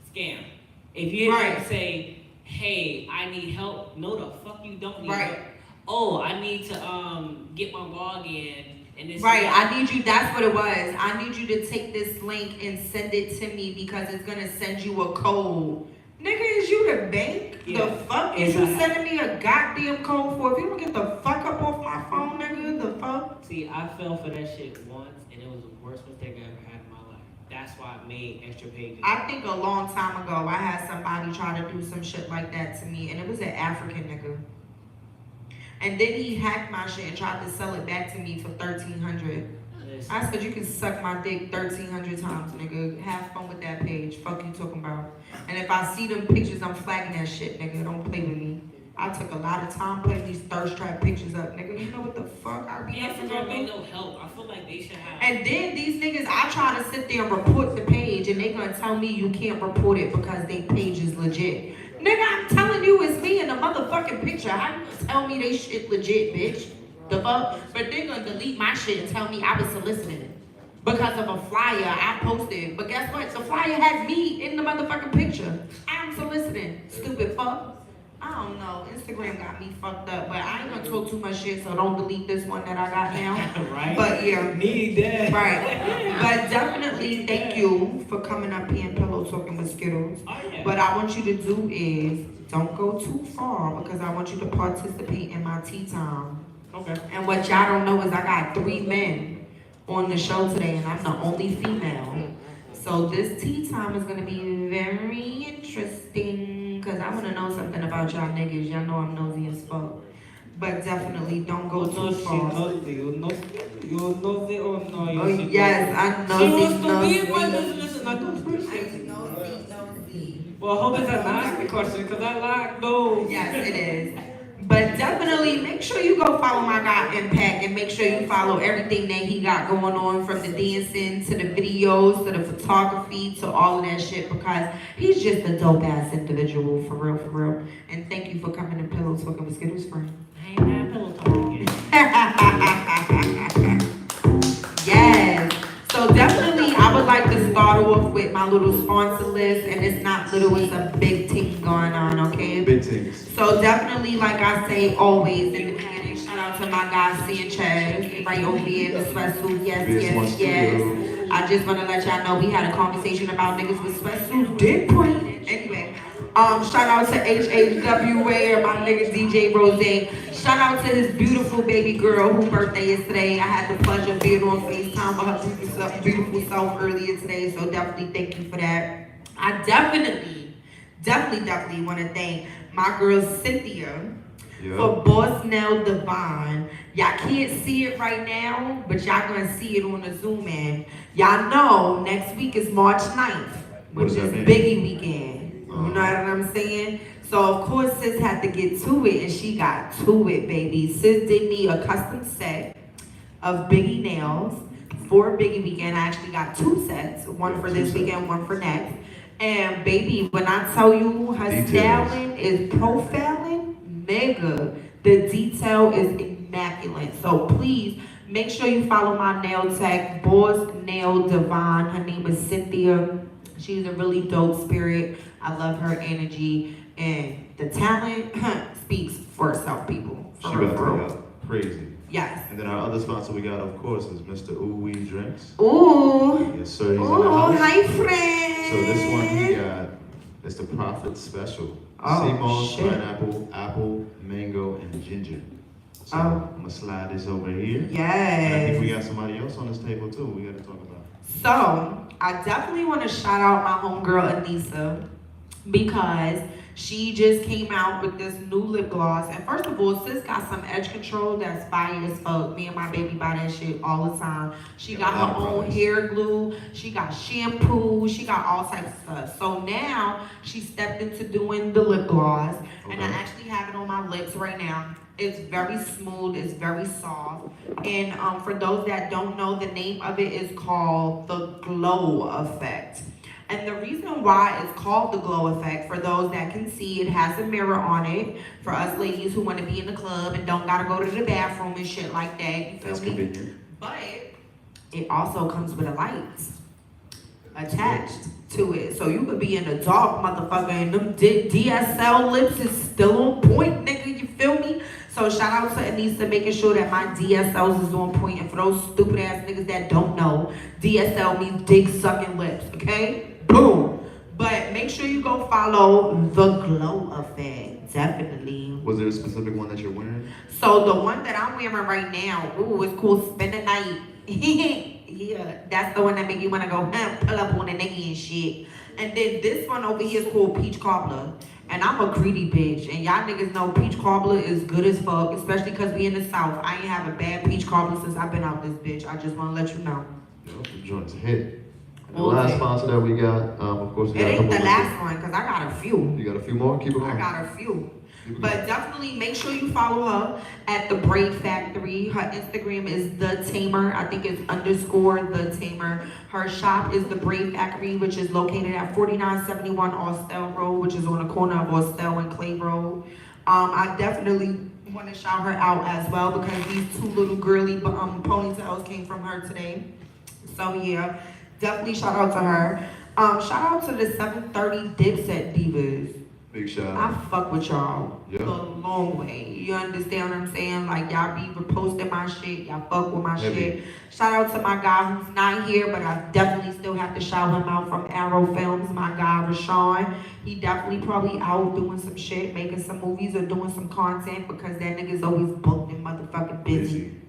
scam," if you hit me up and say, "Hey, I need help," no, the fuck you don't need help. Oh, I need to get my login and this. Right, I need you. That's what it was. I need you to take this link and send it to me because it's gonna send you a code. Nigga, is you the bank? Yeah. The fuck is you sending me a goddamn code for? If you don't get the fuck up off my phone, nigga, the fuck? See, I fell for that shit once, and it was the worst mistake I ever had in my life. That's why I made extra pages. I think a long time ago, I had somebody try to do some shit like that to me, and it was an African nigga. And then he hacked my shit and tried to sell it back to me for $1,300. I said, you can suck my dick 1,300 times, nigga. Have fun with that page. Fuck you talking about. And if I see them pictures, I'm flagging that shit, nigga. Don't play with me. I took a lot of time putting these thirst trap pictures up, nigga. You know what the fuck I be Yeah, for real, they no help. I feel like they should have. And then these niggas, I try to sit there and report the page, and they gonna tell me you can't report it because they page is legit. Nigga, I'm telling you, it's me in the motherfucking picture. How you gonna tell me they shit legit, bitch? The fuck? But they gonna delete my shit and tell me I was soliciting it because of a flyer I posted. But guess what? The flyer had me in the motherfucking picture. I'm soliciting. Stupid fuck. I don't know. Instagram got me fucked up, but I ain't gonna talk too much shit, so don't delete this one that I got now. Right. But yeah. Need that. Right. But definitely thank you for coming up here and pillow talking with Skiddlez. Oh, yeah. What I want you to do is don't go too far because I want you to participate in my tea time. Okay. And what y'all don't know is I got 3 men on the show today, and I'm the only female. So this tea time is gonna be very interesting because I wanna know something about y'all niggas. Y'all know I'm nosy as fuck. But definitely don't go too far. You nosy or no? Oh yes, I'm She wants nosy, to be in my nosy. business and I don't appreciate it. Nosy. Well, I hope it's a nasty question because I like those. Yes, it is. But definitely make sure you go follow my guy Impact and make sure you follow everything that he got going on from the dancing to the videos to the photography to all of that shit because he's just a dope ass individual for real, for real. And thank you for coming to Pillow Talking with Skiddlez, friend. I ain't had pillow talking. Yes. So definitely I would like to start off with my little sponsor list, and it's not little, it's a big thing going on, okay? Big things. So definitely, like I say always in the beginning, shout out to my guy Sanchez, right over here in the sweatsuit. Yes. I just want to let y'all know we had a conversation about niggas with sweatsuits different. Anyway, shout out to HHWA and my nigga DJ Rose. Shout out to his beautiful baby girl whose birthday is today. I had the pleasure of being on FaceTime with her beautiful self earlier today, so definitely thank you for that. I definitely want to thank my girl Cynthia for Boss Nell Divine. Y'all can't see it right now, but y'all gonna see it on the Zoom in. Y'all know next week is March 9th, which is Biggie weekend. You know what I'm saying? So of course sis had to get to it, and she got to it, baby. Sis did me a custom set of Biggie nails for Biggie weekend. I actually got 2 sets, one for this weekend, one for next. And baby, when I tell you her styling is profiling, nigga, the detail is immaculate. So please make sure you follow my nail tech, Boss Nail Divine. Her name is Cynthia. She's a really dope spirit. I love her energy, and the talent speaks for itself, people. She about to go crazy. Yes. And then our other sponsor we got, of course, is Mr. Ooh Wee Drinks. Ooh. Yes, sir. He's in the Ooh, house. hi, friend. So this one we got is the Prophet Special. Sea moss, pineapple, apple, mango, and ginger. So I'm gonna slide this over here. Yes. And I think we got somebody else on this table too. We got to talk about. So I definitely want to shout out my homegirl Anissa because She just came out with this new lip gloss. And first of all, sis got some edge control that's fire as fuck. Me and my baby buy that shit all the time. She got her own hair glue. She got shampoo. She got all types of stuff. So now she stepped into doing the lip gloss. And I actually have it on my lips right now. It's very smooth, it's very soft. And for those that don't know, the name of it is called the Glow Effect. And the reason why it's called the Glow Effect, for those that can see, it has a mirror on it. For us ladies who want to be in the club and don't gotta go to the bathroom and shit like that, you feel That's me? convenient. But it also comes with a light attached to it. So you could be in a dark motherfucker and them DSL lips is still on point, nigga, you feel me? So shout out to Anissa making sure that my DSLs is on point. And for those stupid ass niggas that don't know, DSL means dick sucking lips, okay? Boom. But make sure you go follow the Glow Effect, definitely. Was there a specific one that you're wearing? So the one that I'm wearing right now, ooh, it's called Spend the Night. Yeah, that's the one that make you wanna go pull up on a nigga and shit. And then this one over here is called Peach Cobbler. And I'm a greedy bitch, and y'all niggas know peach cobbler is good as fuck, especially cause we in the South. I ain't have a bad peach cobbler since I've been out this bitch. I just wanna let you know. Yo, the joint's a hit. And the last sponsor that we got, of course, we it got ain't the last one, cause I got a few. You got a few more? Keep it going. I got a few. But definitely make sure you follow her at the Braid Factory. Her Instagram is The Tamer. I think it's _ The Tamer. Her shop is the Braid Factory, which is located at 4971 Austell Road, which is on the corner of Austell and Clay Road. I definitely want to shout her out as well because these two little girly ponytails came from her today. So yeah, definitely shout out to her. Shout out to the 730 Dipset Divas. Big shout out. I fuck with y'all Yep. the long way. You understand what I'm saying? Like y'all be reposting my shit, y'all fuck with my shit. Shout out to my guy who's not here, but I definitely still have to shout him out from Arrow Films, my guy Rashawn. He definitely probably out doing some shit, making some movies or doing some content because that nigga's always booked and motherfucking busy.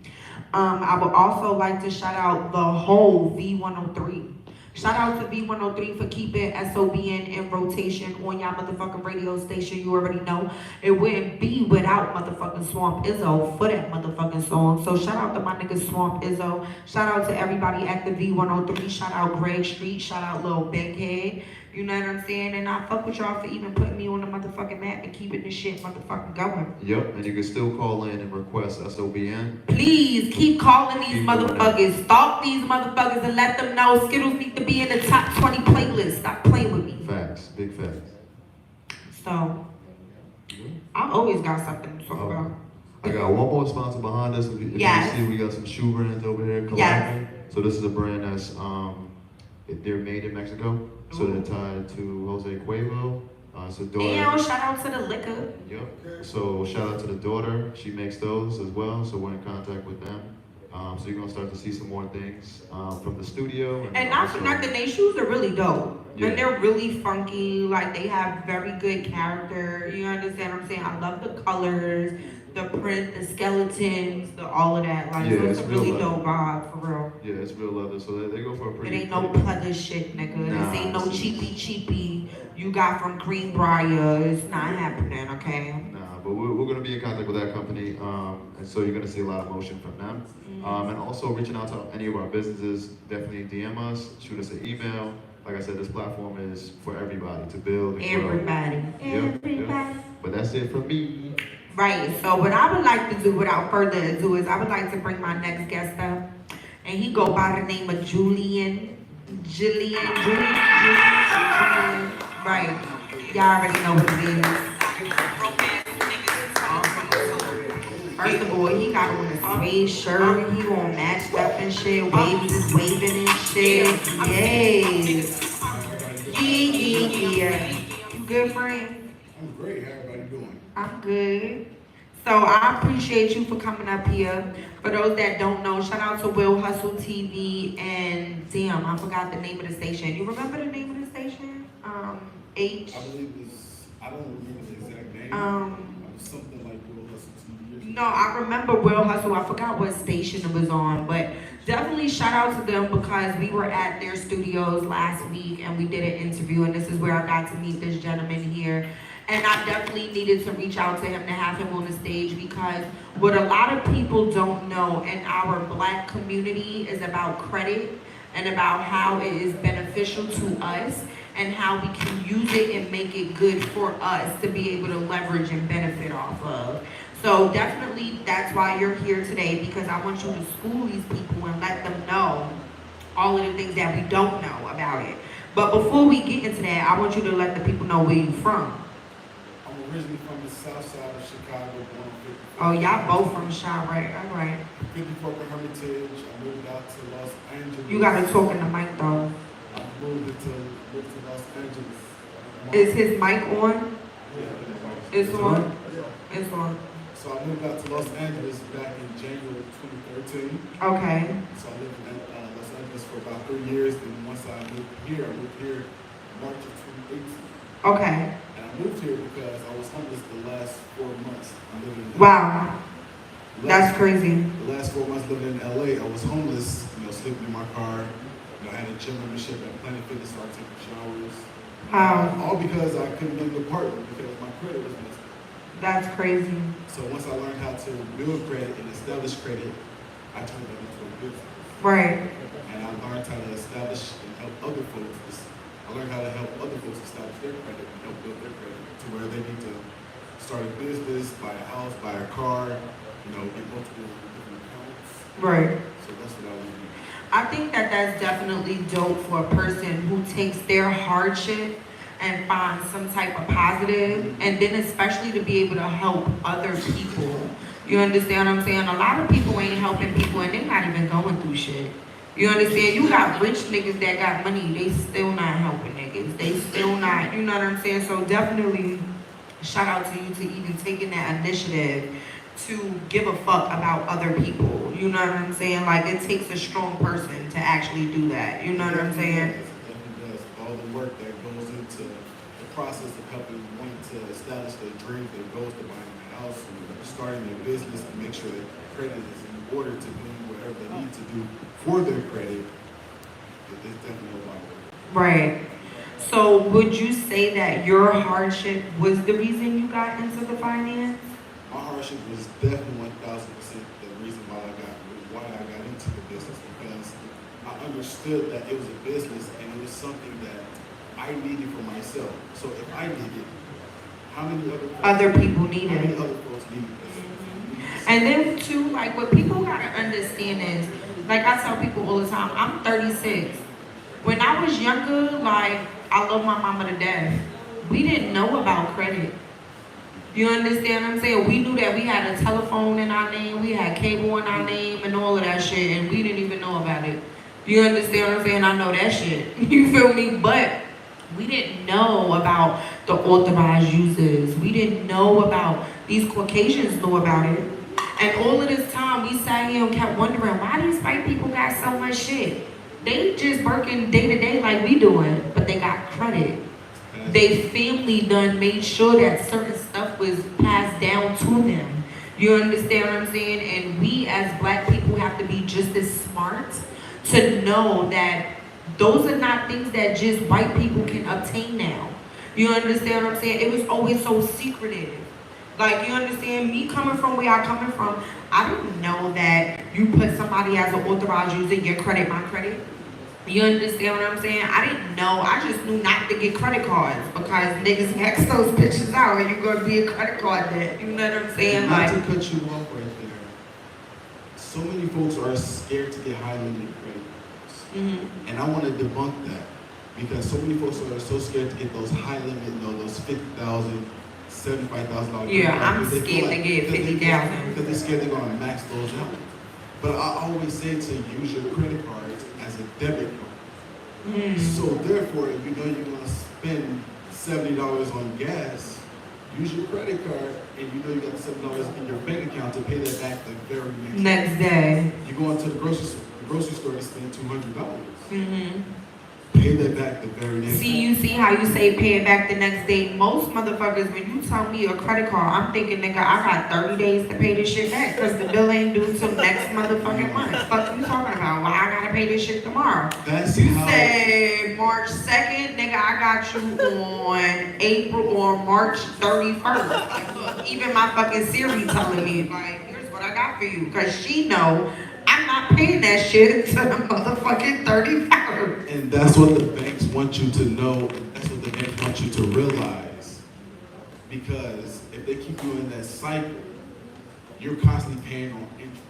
I would also like to shout out the whole V103. Shout out to V103 for keeping SOBN in rotation on y'all motherfucking radio station. You already know. It wouldn't be without motherfucking Swamp Izzo for that motherfucking song. So shout out to my nigga Swamp Izzo. Shout out to everybody at the V103. Shout out Greg Street. Shout out Lil Bighead. You know what I'm saying? And I fuck with y'all for even putting me on the motherfucking map and keeping this shit motherfucking going. Yep, and you can still call in and request SOBN. Please keep calling these motherfuckers. Stalk these motherfuckers and let them know Skiddlez need to be in the top 20 playlist. Stop playing with me. Facts, big facts. So, I always got something to talk about. I got one more sponsor behind us. If you see, we got some shoe brands over here. Yes. So this is a brand that's they're made in Mexico. So they're tied to Jose Cuervo. So daughter. And shout out to the liquor. Yep. So shout out to the daughter. She makes those as well. So we're in contact with them. So you're gonna start to see some more things from the studio. And not for nothing, their shoes are really dope. Yeah. And they're really funky. Like they have very good character. You understand what I'm saying? I love the colors, the print, the skeletons, all of that. Like Yeah, so it's a really leather. dope vibe for real. Yeah, it's real leather. So they go for a It pretty. ain't no pleather shit, nigga. Nah, This ain't no this is- cheapy you got from Greenbrier. It's not happening, okay? Nah, but we're gonna be in contact with that company, and so you're gonna see a lot of motion from them. And also reaching out to any of our businesses, definitely DM us, shoot us an email. Like I said, this platform is for everybody to build and grow. Everybody. Yep. But that's it from me. Right, so what I would like to do without further ado is I would like to bring my next guest up. And he go by the name of Julian. Right, y'all already know who it is. First of all, he got on a suede shirt, he on matched up and shit, waving and shit. Yes. Yeah. You good, friend? I'm great. How everybody doing? I'm good. So I appreciate you for coming up here. For those that don't know, shout out to Will Hustle TV and damn, I forgot the name of the station. You remember the name of the station? H. I believe it's, I don't remember the exact name. It was something like Will Hustle TV. No, I remember Will Hustle. I forgot what station it was on, but definitely shout out to them because we were at their studios last week and we did an interview, and this is where I got to meet this gentleman here. And I definitely needed to reach out to him to have him on the stage because what a lot of people don't know in our Black community is about credit and about how it is beneficial to us and how we can use it and make it good for us to be able to leverage and benefit off of. So definitely that's why you're here today, because I want you to school these people and let them know all of the things that we don't know about it. But before we get into that, I want you to let the people know where you're from. I'm originally from the south side of Chicago, born Oh, y'all both from Chi, right? All right. 54th Hermitage. I moved out to Los Angeles. You gotta talk in the mic though. I moved to Los Angeles. Is his mic on? Yeah. It's on? It's on. So I moved out to Los Angeles back in January 2013. Okay. So I lived in Los Angeles for about 3 years. Then once I moved here March of 2018. Okay. And I moved here because I was homeless the last 4 months. I lived in Wow. That's crazy. The last 4 months living in LA, I was homeless, sleeping in my car. I had a gym membership at Planet Fitness, so I took showers. Wow. All because I couldn't get an apartment because my credit was messed up. That's crazy. So once I learned how to build credit and establish credit, I turned it into a business. Right. And I learned how to establish and help other folks. I learned how to help other folks establish their credit and help build their credit to where they need to start a business, buy a house, buy a car, get multiple different accounts. Right. So that's what I was doing. I think that that's definitely dope for a person who takes their hardship and finds some type of positive, and then especially to be able to help other people. You understand what I'm saying? A lot of people ain't helping people and they're not even going through shit. You understand? You got rich niggas that got money, they still not helping niggas. They still not, you know what I'm saying? So definitely shout out to you to even taking that initiative to give a fuck about other people. You know what I'm saying? Like, it takes a strong person to actually do that. You know what I'm saying? It definitely does. All the work that goes into the process of helping one to establish their dreams, their goals, to buying a house, and starting their business, and make sure that credit is in order to do whatever they need to do for their credit. It's definitely a lot of work. Right. So would you say that your hardship was the reason you got into the finance? My hardship was definitely 1,000% the reason why I got into the business, because I understood that it was a business and it was something that I needed for myself. So if I need it, how many other people need how many it. other folks need it? And then too, like, what people gotta understand is, like I tell people all the time, I'm 36. When I was younger, like, I love my mama to death. We didn't know about credit. You understand what I'm saying? We knew that we had a telephone in our name, we had cable in our name, and all of that shit, and we didn't even know about it. You understand what I'm saying? I know that shit. You feel me? But we didn't know about the authorized users. We didn't know about, these Caucasians know about it. And all of this time, we sat here and kept wondering, why these white people got so much shit? They just working day to day like we doing, but they got credit. They family done made sure that certain stuff was passed down to them. You understand what I'm saying? And we as black people have to be just as smart to know that those are not things that just white people can obtain now. You understand what I'm saying? It was always so secretive. Like, you understand, me coming from where I'm coming from, I didn't know that you put somebody as an authorized user, your credit, my credit. You understand what I'm saying? I didn't know. I just knew not to get credit cards because niggas max those bitches out and you're going to be a credit card debt. You know what I'm saying? Not to cut you off right there. So many folks are scared to get high limit credit cards. Mm-hmm. And I want to debunk that because so many folks are so scared to get those high limit, those $50,000, $75,000. Yeah, I'm scared to get $50,000 because they're scared they're going to max those out. But I always say to use your credit cards as a debit card. Mm. So therefore, if you know you're going to spend $70 on gas, use your credit card, and you know you got the $7 in your bank account to pay that back the very next day. You go into the grocery store to spend $200. Mm-hmm. Pay pay that back the very next day. You see how you say pay it back the next day? Most motherfuckers, when you tell me a credit card, I'm thinking, nigga, I got 30 days to pay this shit back because the bill ain't due till next motherfucking month. Fuck you talking about? Why I gotta pay this shit tomorrow? That's You how. say March 2nd, nigga, I got you on April or March 31st. Like, look, even my fucking Siri telling me, like, here's what I got for you. Because she know I'm not paying that shit to the motherfucking 31st. And that's what the banks want you to know. That's what the banks want you to realize. Because if they keep you in that cycle, you're constantly paying on interest.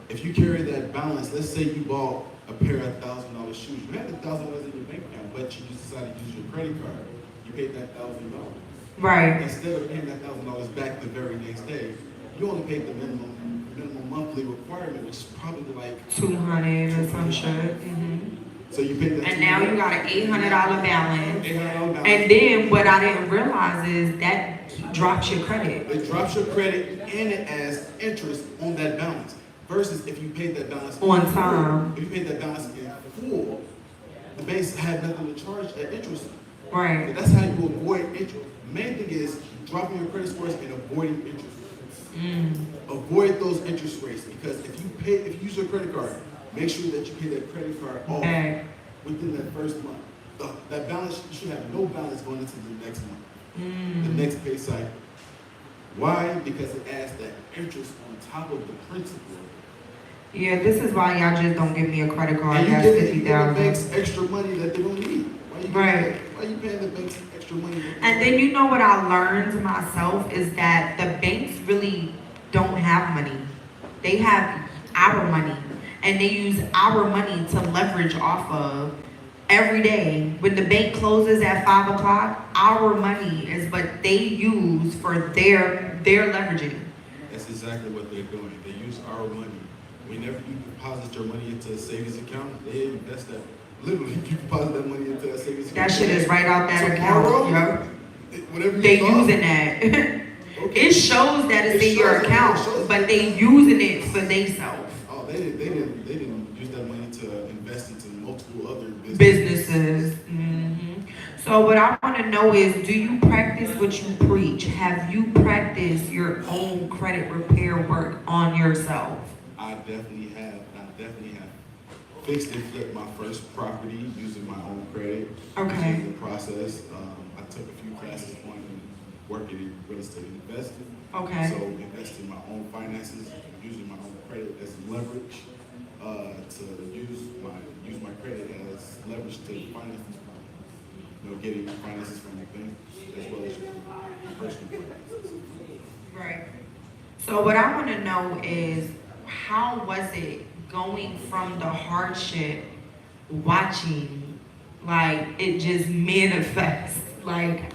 If you carry that balance, let's say you bought a pair of $1,000 shoes. You had $1,000 in your bank account, but you just decided to use your credit card. You paid that $1,000. Right. Instead of paying that $1,000 back the very next day, you only paid the minimum monthly requirement, which is probably like 200 or some shit. So you paid that. And now you got an $800 balance. $800 balance. And then what I didn't realize is that drops your credit. It drops your credit and it adds interest on that balance. Versus if you paid that balance On in time. full, if you paid that balance in full, the banks have nothing to charge that interest. Right. So that's how you avoid interest. The main thing is dropping your credit scores and avoiding interest rates. Avoid those interest rates because if you use your credit card, make sure that you pay that credit card off within that first month. That balance, you should have no balance going into the next month, the next pay cycle. Why? Because it adds that interest on top of the principal. Yeah, this is why y'all just don't give me a credit card. And you That's give the 50,000. banks extra money that they don't need. Why you paying the banks extra money? And then you know what I learned myself is that the banks really don't have money. They have our money. And they use our money to leverage off of every day. When the bank closes at 5 o'clock, our money is what they use for their leveraging. That's exactly what they're doing. They use our money. Whenever you deposit your money into a savings account, they invest that. Literally, you deposit that money into a savings account. That shit is right out that Tomorrow, account. Whatever you They thought, using that. okay. It shows that it's in your account, but they using it for themselves. Oh, they didn't use that money to invest into multiple other Businesses. So what I want to know is, do you practice what you preach? Have you practiced your own credit repair work on yourself? I definitely have. Fixed and flipped my first property using my own credit. Okay. In the process, I took a few classes on working in real estate investing. Okay. So investing my own finances, using my own credit as leverage, to use my credit as leverage to finance this property. Getting finances from the bank as well as your personal finances. Right. So what I want to know is, how was it going from the hardship, watching, like, it just manifest? Like,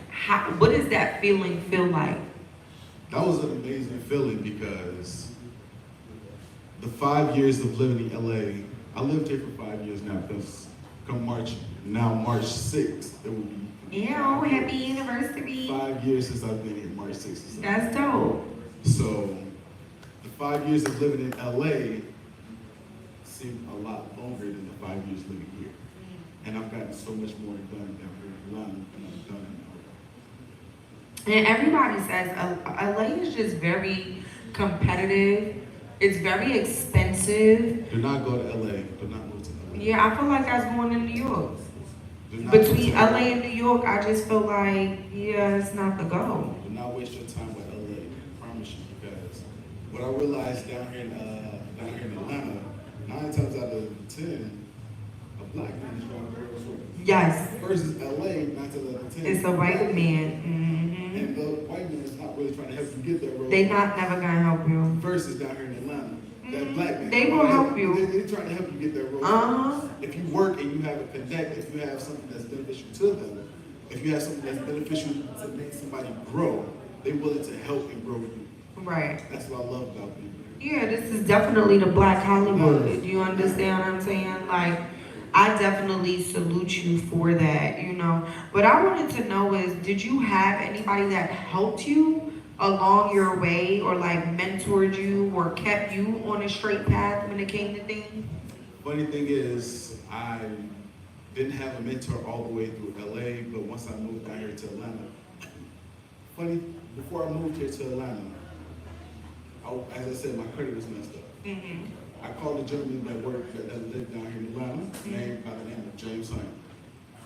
what does that feeling feel like? That was an amazing feeling because the 5 years of living in LA, I lived here for 5 years now, because come March 6th, it will be. Yeah, happy anniversary. 5 years since I've been here, March 6th. That's dope. So, the 5 years of living in LA seemed a lot longer than the 5 years living here. And I've gotten so much more done down here in Atlanta than I've done in LA. And everybody says LA is just very competitive. It's very expensive. Do not go to LA. Do not move to LA. Yeah, I feel like that's going to New York. Do not Between go to LA and New York, I just feel like, yeah, it's not the go. Do not waste your time with LA. I promise you, because what I realized down here in Atlanta, 9 times out of 10, a black man is driving Rolls Royce. Yes. Versus LA, 9 times out of 10. It's a white man. And the white man is not really trying to help you get that Rolls They Royce. not never gonna help you. Versus down here in Atlanta, that black man. They will help you. They're trying to help you get that Rolls Royce. If you work and you have a connect, if you have something that's beneficial to them, if you have something that's beneficial to make somebody grow, they're willing to help and grow you. Right. That's what I love about people. Yeah, this is definitely the Black Hollywood. Do you understand what I'm saying? Like, I definitely salute you for that, you know. What I wanted to know is, did you have anybody that helped you along your way, or like mentored you, or kept you on a straight path when it came to things? Funny thing is, I didn't have a mentor all the way through LA, but once I moved down here to Atlanta, funny, before I moved here to Atlanta, as I said, my credit was messed up. Mm-hmm. I called a gentleman that lived down here in Atlanta, named by the name of James Hunt.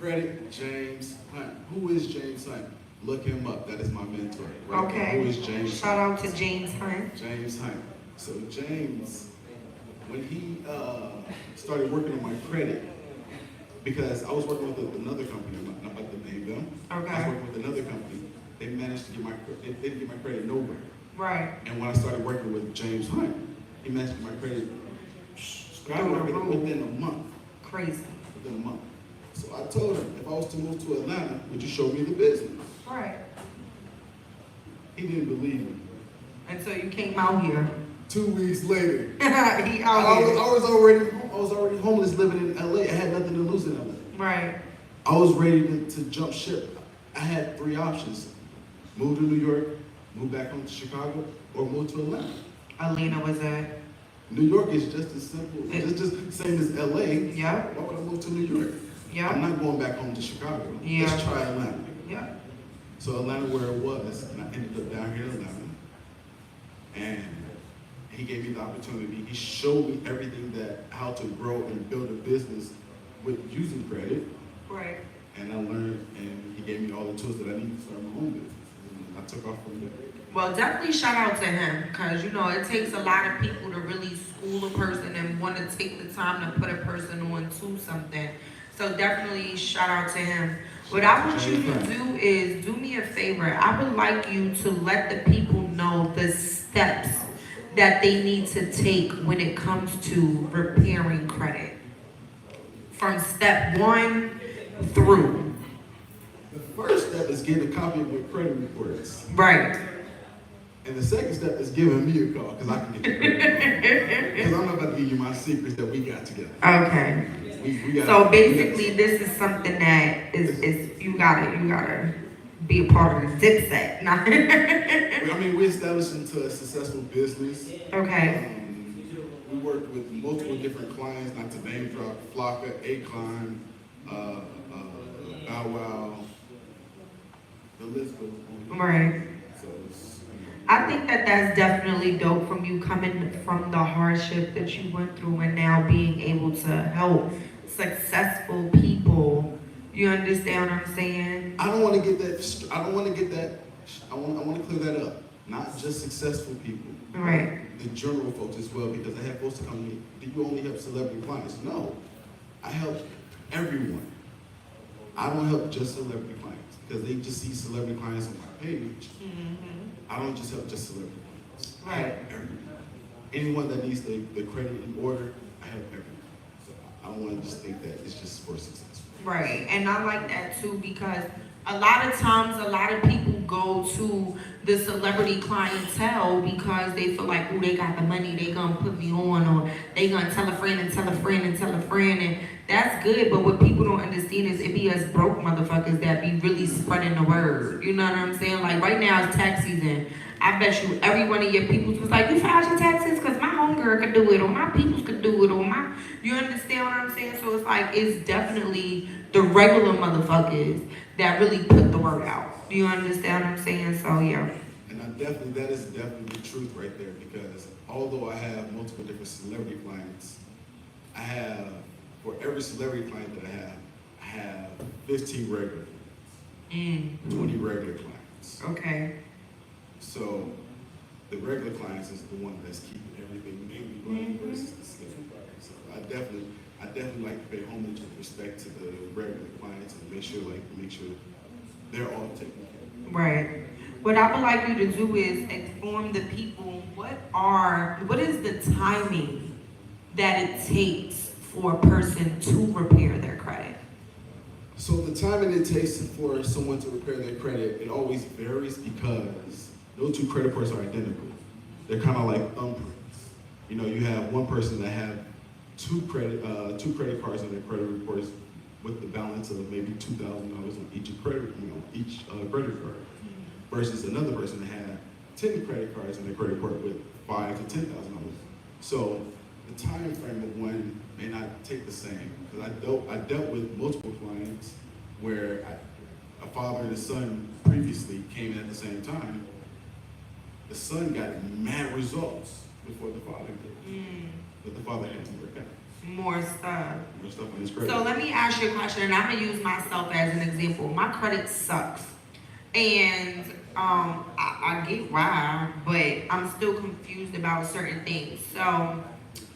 Credit James Hunt. Who is James Hunt? Look him up. That is my mentor. Right? Okay. Who is James? Shout out to James Hunt. James Hunt. So James, when he started working on my credit, because I was working with another company, I'm not about to name them. Okay. I was working with another company. They managed to get my credit. They didn't get my credit nowhere. Right. And when I started working with James Hunt, he managed to get my credit skyrocketed within a month. Crazy. Within a month. So I told him, if I was to move to Atlanta, would you show me the business? Right. He didn't believe me. And so you came out here. 2 weeks later, He out here. I was already homeless living in LA. I had nothing to lose in LA. Right. I was ready to jump ship. I had 3 options: move to New York, move back home to Chicago, or move to Atlanta. Alina was at. New York is just as simple, just the same as LA. Yeah. Why would I move to New York? Yeah. I'm not going back home to Chicago. Yeah. Let's try Atlanta. Yeah. So Atlanta, where it was, and I ended up down here in Atlanta. And he gave me the opportunity. He showed me everything how to grow and build a business with using credit. Right. And I learned, and he gave me all the tools that I needed to start my own business. And I took off from there. Well, definitely shout out to him, because, you know, it takes a lot of people to really school a person and want to take the time to put a person on to something. So definitely shout out to him. What I want you to do is do me a favor. I would like you to let the people know the steps that they need to take when it comes to repairing credit. From step 1 through. The first step is getting a copy of your credit reports. Right. And the second step is giving me a call, because I can get your credit. Because I'm not about to give you my secrets that we got together. Okay. So basically, this is something that is you gotta be a part of the dip set. I mean, we established into a successful business. Okay. We worked with multiple different clients, not to name drop, Flocka, Akon, Bow Wow, the list goes on. Right. So I think that that's definitely dope from you coming from the hardship that you went through and now being able to help successful people. You understand what I'm saying? I don't want to get that. I want to clear that up. Not just successful people. Right. The general folks as well, because I have folks to come to me. Do you only help celebrity clients? No, I help everyone. I don't help just celebrity clients because they just see celebrity clients on my page. Mm-hmm. I don't just help just celebrity clients. I Right. help everyone. Anyone that needs the credit in order, I help everyone. So I don't want to just think that it's just for success. Right, and I like that too, because a lot of times, a lot of people go to the celebrity clientele because they feel like, oh, they got the money, they gonna put me on, or they gonna tell a friend and tell a friend and tell a friend, and that's good, but what people don't understand is it be us broke motherfuckers that be really spreading the word, you know what I'm saying? Like right now it's tax season. I bet you every one of your peoples was like, you filed your taxes because my homegirl could do it, or my peoples could do it, or my, you understand what I'm saying? So it's like, it's definitely the regular motherfuckers that really put the word out. You understand what I'm saying? So yeah. And that is definitely the truth right there, because although I have multiple different celebrity clients, I have, for every celebrity client that I have 15 regular clients, 20 regular clients. Okay. So the regular clients is the one that's keeping everything mainly running versus the celebrity clients. So I definitely like to pay homage and respect to the regular clients and make sure they're all taken care of. Right. What I would like you to do is inform the people what is the timing that it takes for a person to repair their credit? So the timing it takes for someone to repair their credit, it always varies because those two credit reports are identical. They're kind of like thumbprints. You know, you have one person that have two credit cards on their credit reports with the balance of maybe $2,000 on each credit card, versus another person that had 10 credit cards on their credit report with $5,000 to $10,000. So the time frame of when may not take the same. Because I dealt with multiple clients where a father and a son previously came in at the same time. The son got mad results before the father did. But the father had to work out. More stuff. More stuff on his credit. So let me ask you a question, and I'm gonna use myself as an example. My credit sucks, and I get why, but I'm still confused about certain things. So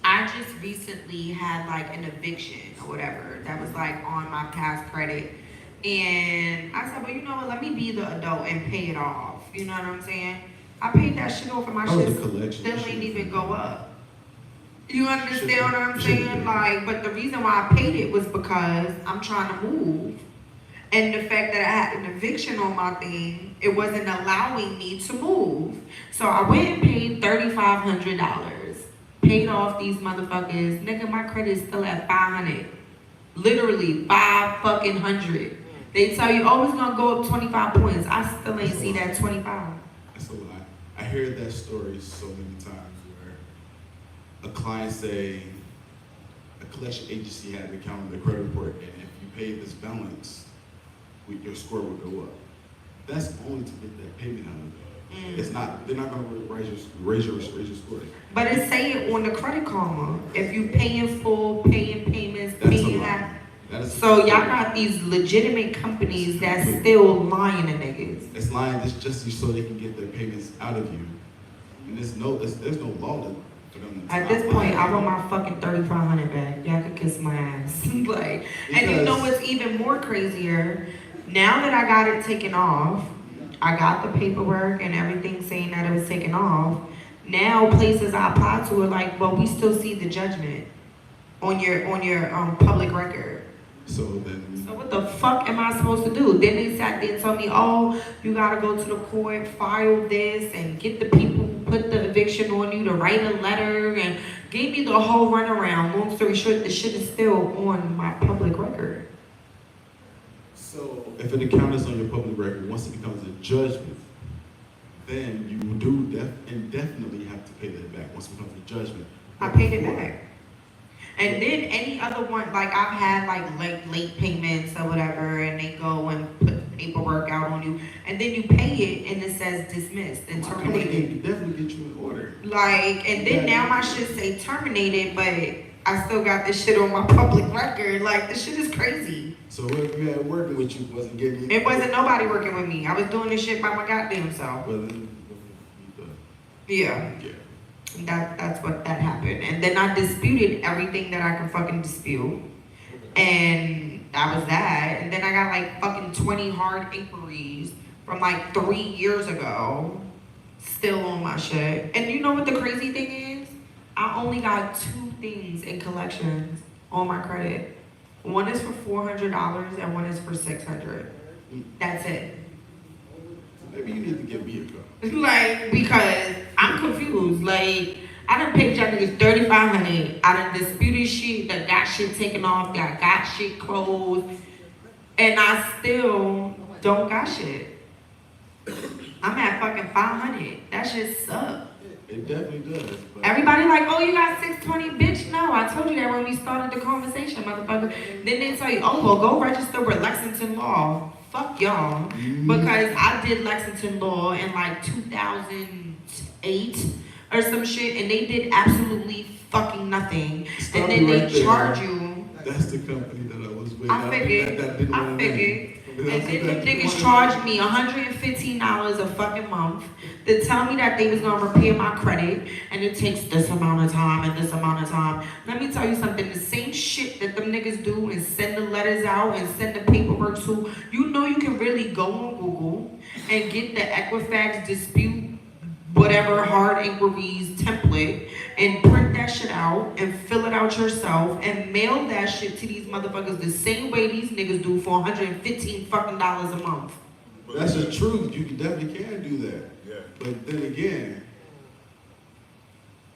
I just recently had like an eviction or whatever that was like on my past credit, and I said, well, you know what? Let me be the adult and pay it off. You know what I'm saying? I paid that shit off, and my shit still ain't even go up. You understand what I'm saying? Like, but the reason why I paid it was because I'm trying to move. And the fact that I had an eviction on my thing, it wasn't allowing me to move. So I went and paid $3,500. Paid off these motherfuckers. Nigga, my credit is still at 500. Literally, 500. They tell you, oh, it's gonna go up 25 points. I still ain't see that 25. That's a lie. I hear that story so many times. A client say a collection agency had an account on their credit report, and if you pay this balance, your score will go up. That's only to get that payment out of it. It's not. They're not going to raise your score. But it's saying on the Credit Karma, if you pay in full, paying payments, paying half. So y'all got these legitimate companies that's still lying to niggas. It's lying just so they can get their payments out of you. And there's no law that. At this point, I want my fucking $3,500 back. Y'all can kiss my ass. Like, and you know what's even more crazier? Now that I got it taken off, I got the paperwork and everything saying that it was taken off. Now places I apply to are like, well, we still see the judgment on your public record. So what the fuck am I supposed to do? Then they sat there and told me, oh, you gotta go to the court, file this, and get the people who put the eviction on you to write a letter, and gave me the whole runaround. Long story short, the shit is still on my public record. So if an account is on your public record, once it becomes a judgment, then you do indefinitely have to pay that back once it becomes a judgment. I paid it back. And then any other one, like I've had like late payments or whatever, and they go and put paperwork out on you, and then you pay it and it says dismissed and terminated. Definitely get you in order. Like, and then now my shit say terminated, but I still got this shit on my public record. Like, this shit is crazy. So whoever you had working with you wasn't getting it? It wasn't nobody working with me. I was doing this shit by my goddamn self. Well, yeah. That's what that happened. And then I disputed everything that I could fucking dispute. And that was that. And then I got like fucking 20 hard inquiries from like 3 years ago. Still on my shit. And you know what the crazy thing is? I only got 2 things in collections on my credit. One is for $400 and one is for $600. That's it. Maybe you need to give me a call. Like, because I'm confused. Like, I done paid y'all niggas $3,500. I done disputed shit, that got shit taken off, that got shit closed, and I still don't got shit. I'm at fucking $500. That shit sucks. It definitely does. Everybody like, oh, you got 620, bitch. No, I told you that when we started the conversation, motherfucker. Then they tell you, oh, well, go register with Lexington Law. Fuck y'all. Because I did Lexington Law in like 2008 or some shit, and they did absolutely fucking nothing. Stop and then they right charge there. you. That's the company that I was with. I figured. And then the niggas charged me $115 a fucking month to tell me that they was gonna repair my credit, and it takes this amount of time and this amount of time. Let me tell you something, the same shit that them niggas do and send the letters out and send the paperwork to, you know you can really go on Google and get the Equifax dispute whatever hard inquiries template and print that shit out and fill it out yourself and mail that shit to these motherfuckers the same way these niggas do for $115 fucking a month. That's the truth. You definitely can do that. Yeah. But then again,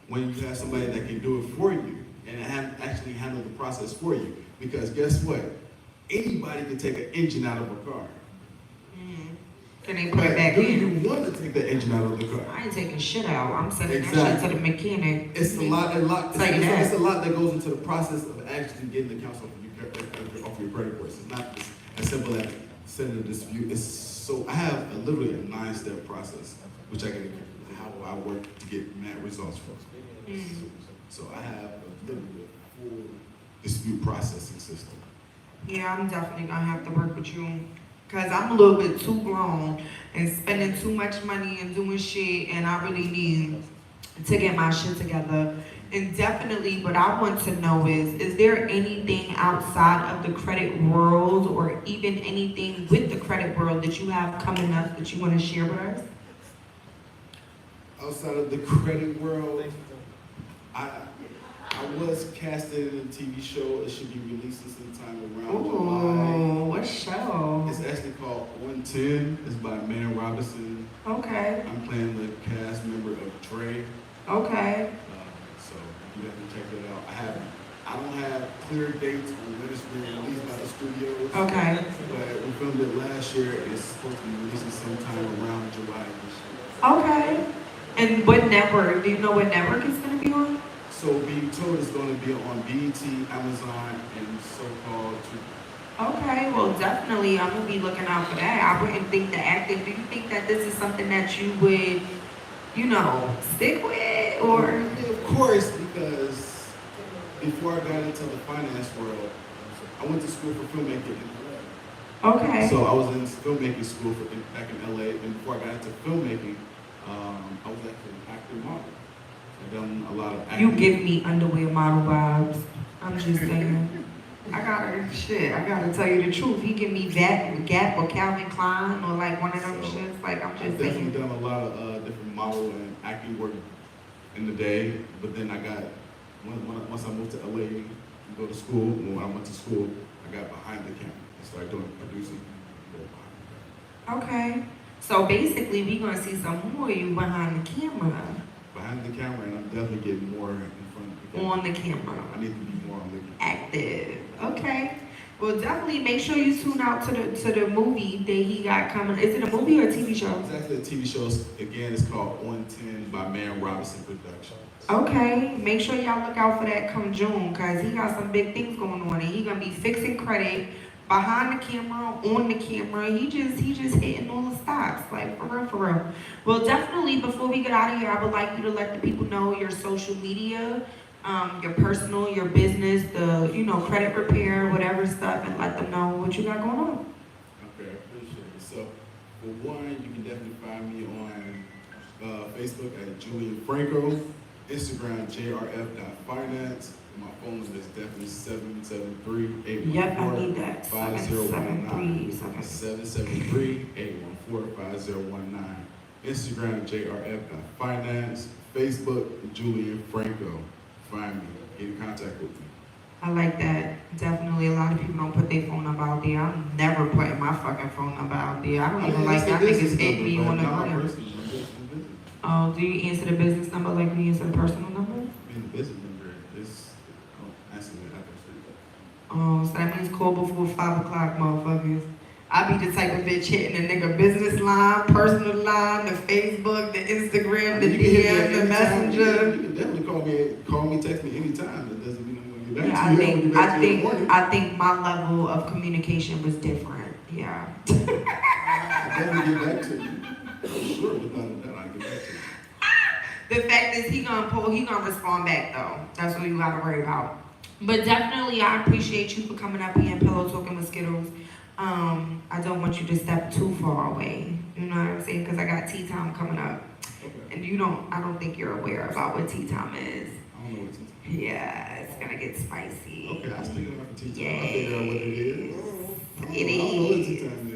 when you have somebody that can do it for you and actually handle the process for you, because guess what? Anybody can take an engine out of a car. Can they put it back do in? you want to take the engine out of the car? I ain't taking shit out. I'm sending that Exactly. shit to the mechanic. It's a lot, Like that. it's a lot that goes into the process of actually getting the accounts off your credit reports. It's not just as simple as sending a dispute. I have literally a 9-step process, which how I work to get mad results from. So I have literally a full dispute processing system. Yeah, I'm definitely gonna have to work with you. Cause I'm a little bit too grown and spending too much money and doing shit, and I really need to get my shit together. And definitely what I want to know is there anything outside of the credit world or even anything with the credit world that you have coming up that you want to share with us? Outside of the credit world, I was casted in a TV show. It should be releasing sometime around July. Ooh, what show? It's actually called 110. It's by Man Robinson. Okay, I'm playing the cast member of Dre. okay. So you definitely check that out. I don't have clear dates on when it's being released by the studios. Okay. But we filmed it last year. It's supposed to be releasing sometime around July this year. Okay. And what network? Do you know what network it's gonna be on? So being told it's going to be on BET, Amazon, and so-called. Okay, well, definitely, I'm gonna be looking out for that. I wouldn't think the acting. Do you think that this is something that you would, stick with, or? Yeah, of course, because before I got into the finance world, I went to school for filmmaking. Okay. So I was in filmmaking school back in LA, and before I got into filmmaking, I was actually an actor model. I've done a lot of acting. You give me underwear model vibes. I'm just saying. I gotta tell you the truth. He give me that Gap or Calvin Klein or like one of them shits. Like, I'm I've just definitely saying. done a lot of different model and acting work in the day, but then I got, once I moved to LA to go to school, when I went to school, I got behind the camera and started doing producing. Okay. So basically, we gonna see some more of you behind the camera. Behind the camera, and I'm definitely getting more in front of the camera. On the camera. I need to be more on the camera. Active. Okay. Well, definitely make sure you tune out to the movie that he got coming. Is it a movie or a TV show? It's actually a TV show. Again, it's called 110 by Man Robinson Productions. Okay. Make sure y'all look out for that come June, cause he got some big things going on, and he gonna be fixing credit behind the camera, on the camera. He just hitting all the stops, like for real, for real. Well, definitely before we get out of here, I would like you to let the people know your social media, your personal, your business, the credit repair, whatever stuff, and let them know what you got going on. Okay, I appreciate it. So, for one, you can definitely find me on Facebook at Julian Franco, Instagram jrf.finance. My phone is definitely 773-814-5019. Yep, I need that. 773-814-5019. Instagram jrf.finance. Facebook Julian Franco. Find me. Get in contact with me. I like that. Definitely, a lot of people don't put their phone number out there. I'm never putting my fucking phone number out there. I don't even like that niggas hit me on the gram. Oh, do you answer the business number like you answer the personal number? The business number is asking me Oh, so that means call before 5 o'clock, motherfuckers. I be the type of bitch hitting a nigga business line, personal line, the Facebook, the Instagram, the DM, the Messenger. You can definitely call me, text me anytime. It doesn't mean I'm gonna get back to you. I think my level of communication was different. Yeah. I definitely get back to you. I'm sure without that, I get back to you. The fact is he gonna respond back though. That's what you gotta worry about. But definitely I appreciate you for coming up here and pillow talking with Skiddlez. I don't want you to step too far away. You know what I'm saying? Because I got tea time coming up. Okay. And I don't think you're aware about what tea time is. I don't know what tea time is. Yeah, it's gonna get spicy. Okay, I stick it up for tea time. Yeah. I figure out what it is. It I don't know what tea is. time is.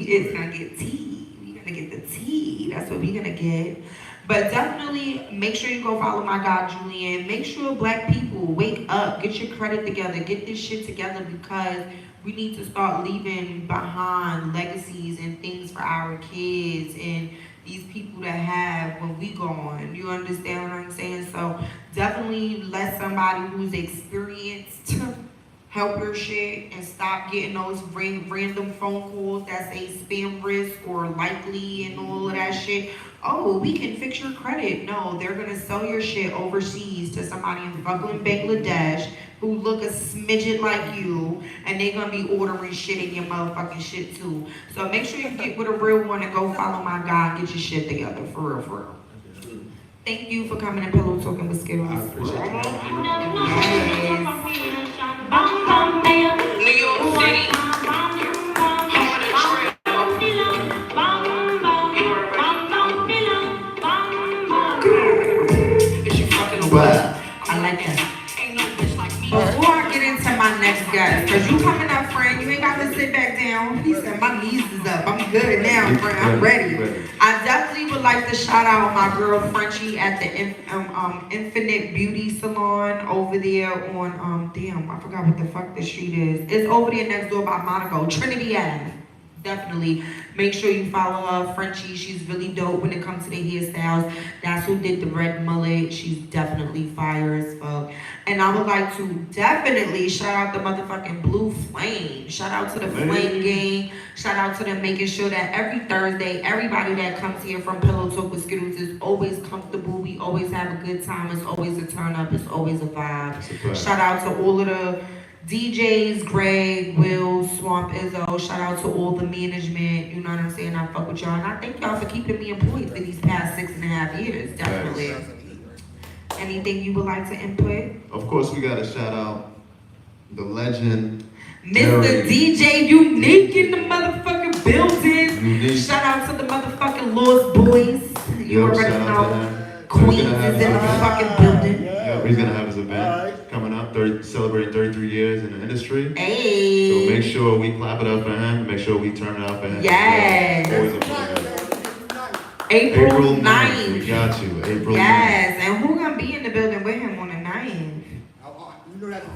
It's gonna get tea. We're gonna get the tea. That's what we're gonna get. But definitely make sure you go follow my guy Julian. Make sure black people wake up, get your credit together, get this shit together, because we need to start leaving behind legacies and things for our kids and these people to have when we gone. You understand what I'm saying? So definitely let somebody who's experienced help your shit and stop getting those random phone calls that say spam risk or likely and all of that shit. Oh, we can fix your credit. No, they're gonna sell your shit overseas to somebody in fucking Bangladesh who look a smidget like you, and they're gonna be ordering shit in your motherfucking shit too. So make sure you get with a real one and go follow my guy and get your shit together, for real, for real. Thank you for coming to Pillow Talking with Skiddlez. I appreciate you. New York City. I like that. Before I get into my next guest, because you coming up, friend, you ain't got to sit back down. He said, my knees is up. I'm good now, friend. I'm ready. I definitely would like to shout out my girl Frenchie at the Infinite Beauty Salon over there on, damn, I forgot what the fuck the street is. It's over there next door by Monaco, Trinity Ave. Definitely make sure you follow her, Frenchie. She's really dope when it comes to the hairstyles. That's who did the red mullet. She's definitely fire as fuck. And I would like to definitely shout out the motherfucking Blue Flame. Shout out to the Flame Gang. Shout out to them making sure that every Thursday, everybody that comes here from Pillow Talk with Skiddlez is always comfortable. We always have a good time. It's always a turn up. It's always a vibe. Shout out to all of the DJs, Greg, Will, Swamp, Izzo. Shout out to all the management. You know what I'm saying? I fuck with y'all. And I thank y'all for keeping me employed for these past 6.5 years. Definitely. Anything you would like to input? Of course, we gotta shout out the legend, Mr. DJ Unique in the motherfucking building. Unique. Shout out to the motherfucking Lost Boys. You already know. Queens is in the fucking building. Yeah, he's gonna have his event coming up, celebrating 33 years in the industry. Hey. So make sure we clap it up for him. Make sure we turn it up for him. Yes. Always a pleasure. April 9th. We got you. April 9th. Yes, and who gonna be in the building with him on the 9th? A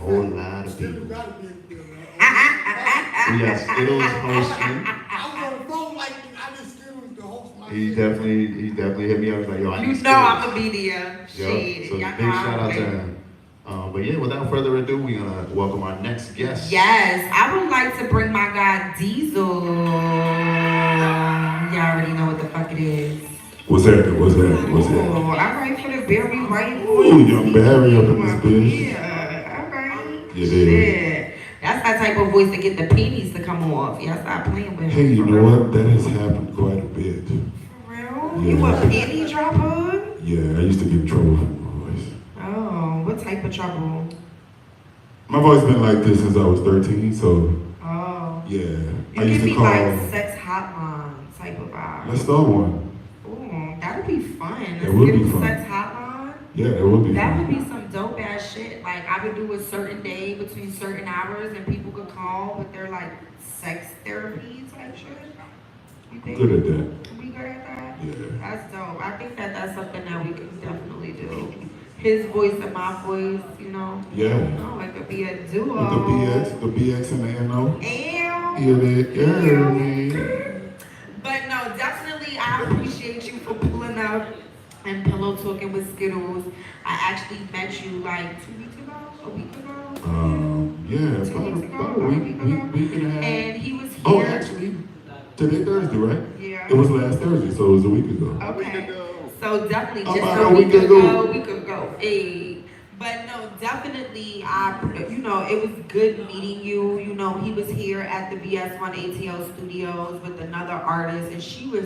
whole lot of people. We got Skiddlez hosting. I was on the phone like I just Skiddlez to host my He definitely hit me up. He was like, yo, I You need know Skiddlez. I'm gonna be there. Yo, Shit. so y'all big know shout I'm out to there. him. But yeah, without further ado, we're gonna welcome our next guest. Yes, I would like to bring my guy Diesel. Y'all already know what the fuck it is. What's happening? What's happening? What's Oh, happening? I'm ready for the very right Ooh, young Barry up in this bitch. Yeah, alright. Yeah, Shit. That's that type of voice to get the pennies to come off. Y'all stop playing with Hey, me. you know what? That has happened quite a bit. For real? Yeah. You a penny dropper? Yeah, I used to get in trouble for my voice. Oh, what type of trouble? My voice been like this since I was 13, so Oh. yeah. You I used give to me call. like sex hotline type of vibe. Let's start one. Ooh, that would be fun. That would be Skiddlez fun. Sex hotline. Yeah, that would be That would fun. be some dope ass shit. Like I would do a certain day between certain hours, and people could call with their like sex therapy type shit. You think? Good at that. We good at that? Yeah. That's dope. I think that that's something that we could definitely do. His voice and my voice, you know. Yeah. Oh, it could be a duo. With the BX and the NO. Ew. Yeah, man. But no, definitely I appreciate you for pulling up and pillow talking with Skiddlez. I actually met you like 2 weeks ago, a week ago. Yeah, 2 weeks ago, about a week and a half. And he was here. Oh, actually, today Thursday, right? Yeah. It was last Thursday, so it was a week ago. Okay. So definitely just About a a week week ago. ago, we could go. Hey. But no, definitely you know, it was good meeting you. You know, he was here at the VS1 ATL studios with another artist and she was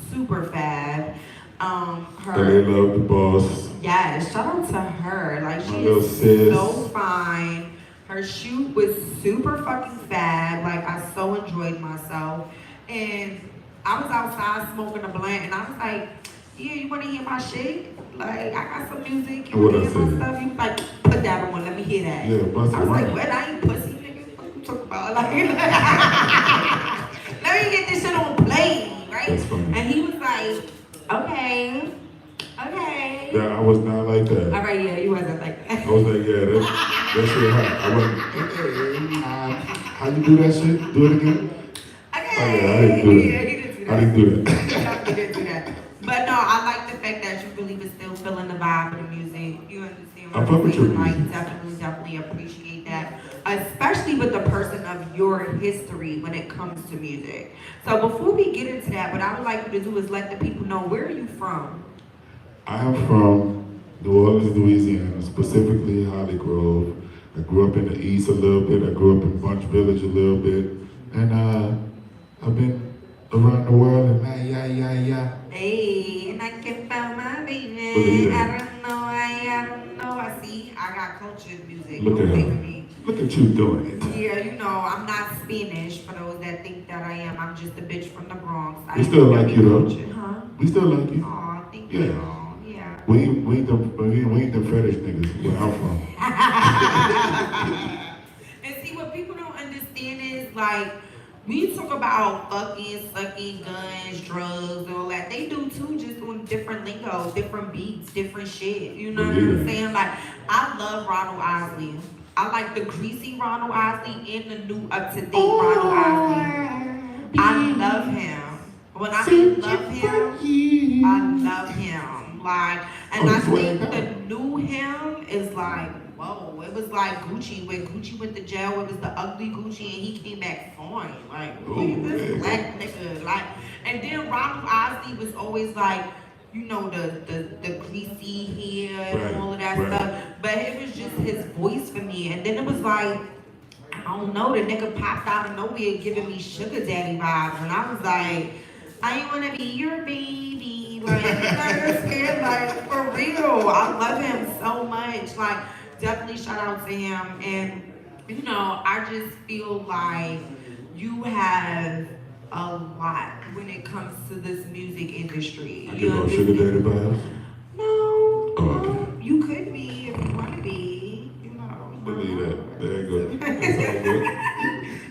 super fab. They love the boss. Yeah, shout out to her. Like My she little is sis. so fine. Her shoot was super fucking fab. Like I so enjoyed myself. And I was outside smoking a blunt and I was like, yeah, you wanna hear my shit? Like I got some music, you What wanna I hear my said? stuff? You like, put that on, let me hear that. Yeah, bust it I was like, right. what? I ain't pussy, nigga. What you talking about? Like, let me get this shit on play, right? That's funny. And he was like, okay. Yeah, I was not like that. All right, yeah, you wasn't like that. I was like, yeah, that shit hot. I wasn't, how you do that shit? Do it again? Okay. Oh, yeah, I didn't do that. Yeah, he didn't do that. I didn't do that. Definitely didn't do that. But no, I like the fact that you really was still feeling the vibe of the music. You understand I what fuck I'm with your saying? Like, music. definitely appreciate that. especially with the person of your history when it comes to music. So before we get into that, what I would like you to do is let the people know, where are you from? I am from New Orleans, Louisiana, specifically Holly Grove. I grew up in the East a little bit. I grew up in Bunch Village a little bit. And I've been around the world and yeah. Hey, and I can find my baby. Believe it. I don't know, I don't know. I see, I got cultured music. Look Don't at play her. with me. Look at you doing it. Yeah, you know, I'm not Spanish for those that think that I am. I'm just a bitch from the Bronx. We still like you though. Huh? We still like you. Aw, thank Yeah. you. Yeah. We ain't the fetish niggas where I'm from. And see, what people don't understand is, like, we talk about fucking, sucking, guns, drugs, all that. They do too, just on different lingo, different beats, different shit. You know what I'm saying? Like, I love Ronald Isley. I like the greasy Ronald Isley and the new up-to-date Ronald Isley. I love him. When I mean love him, I love him. Like, and I think the new him is like, whoa, it was like Gucci. When Gucci went to jail, it was the ugly Gucci, and he came back fine. Like, look at this black nigga. Like, and then Ronald Isley was always like, you know, the greasy hair and all of that stuff. But it was just his voice for me. And then it was like, I don't know, the nigga popped out of nowhere giving me sugar daddy vibes. And I was like, I ain't wanna be your baby. Like, understand, like, for real. I love him so much. Like, definitely shout out to him. And, you know, I just feel like you have a lot when it comes to this music industry. I give up sugar daddy vibes? No. Oh, okay. You could be if you want to be. You know. Believe that. There you go. That's all good.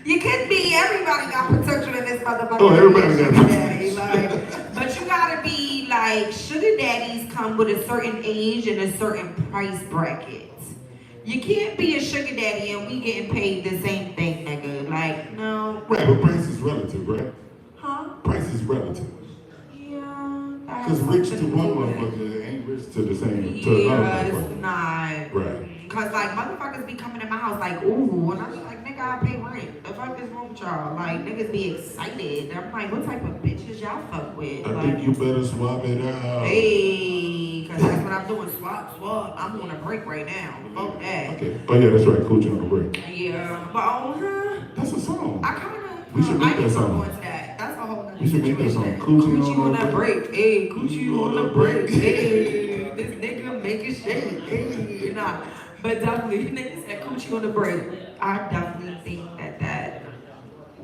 You could be. Everybody got potential in this motherfucker. Oh, everybody got sugar daddy. Like, but you gotta be like, sugar daddies come with a certain age and a certain price bracket. You can't be a sugar daddy and we getting paid the same thing, nigga. Like, no. Right, but price is relative, right? Huh? Price is relative. Yeah. Because rich to one motherfucker ain't rich to the same, to Yeah, another it's motherfucker. not. Right. Cause like motherfuckers be coming in my house like, ooh, and I'm just like, nigga, I pay rent. The fuck is wrong with y'all? Like, niggas be excited. I'm like, what type of bitches y'all fuck with? I Like, think you better swap it out. hey, cause that's what I'm doing. Swap. I'm on a break right now. Fuck that. Okay. Oh yeah, that's right. Coochie on the break. Yeah, but on her, That's a song. I kind of. We should make that song. Go into that. That's a whole nother We should make that song. situation. Coochie on on that the break. Hey, coochie on the break. Hey, this nigga making shake. Hey, nah. But definitely, niggas said coochie on the break. I definitely think that.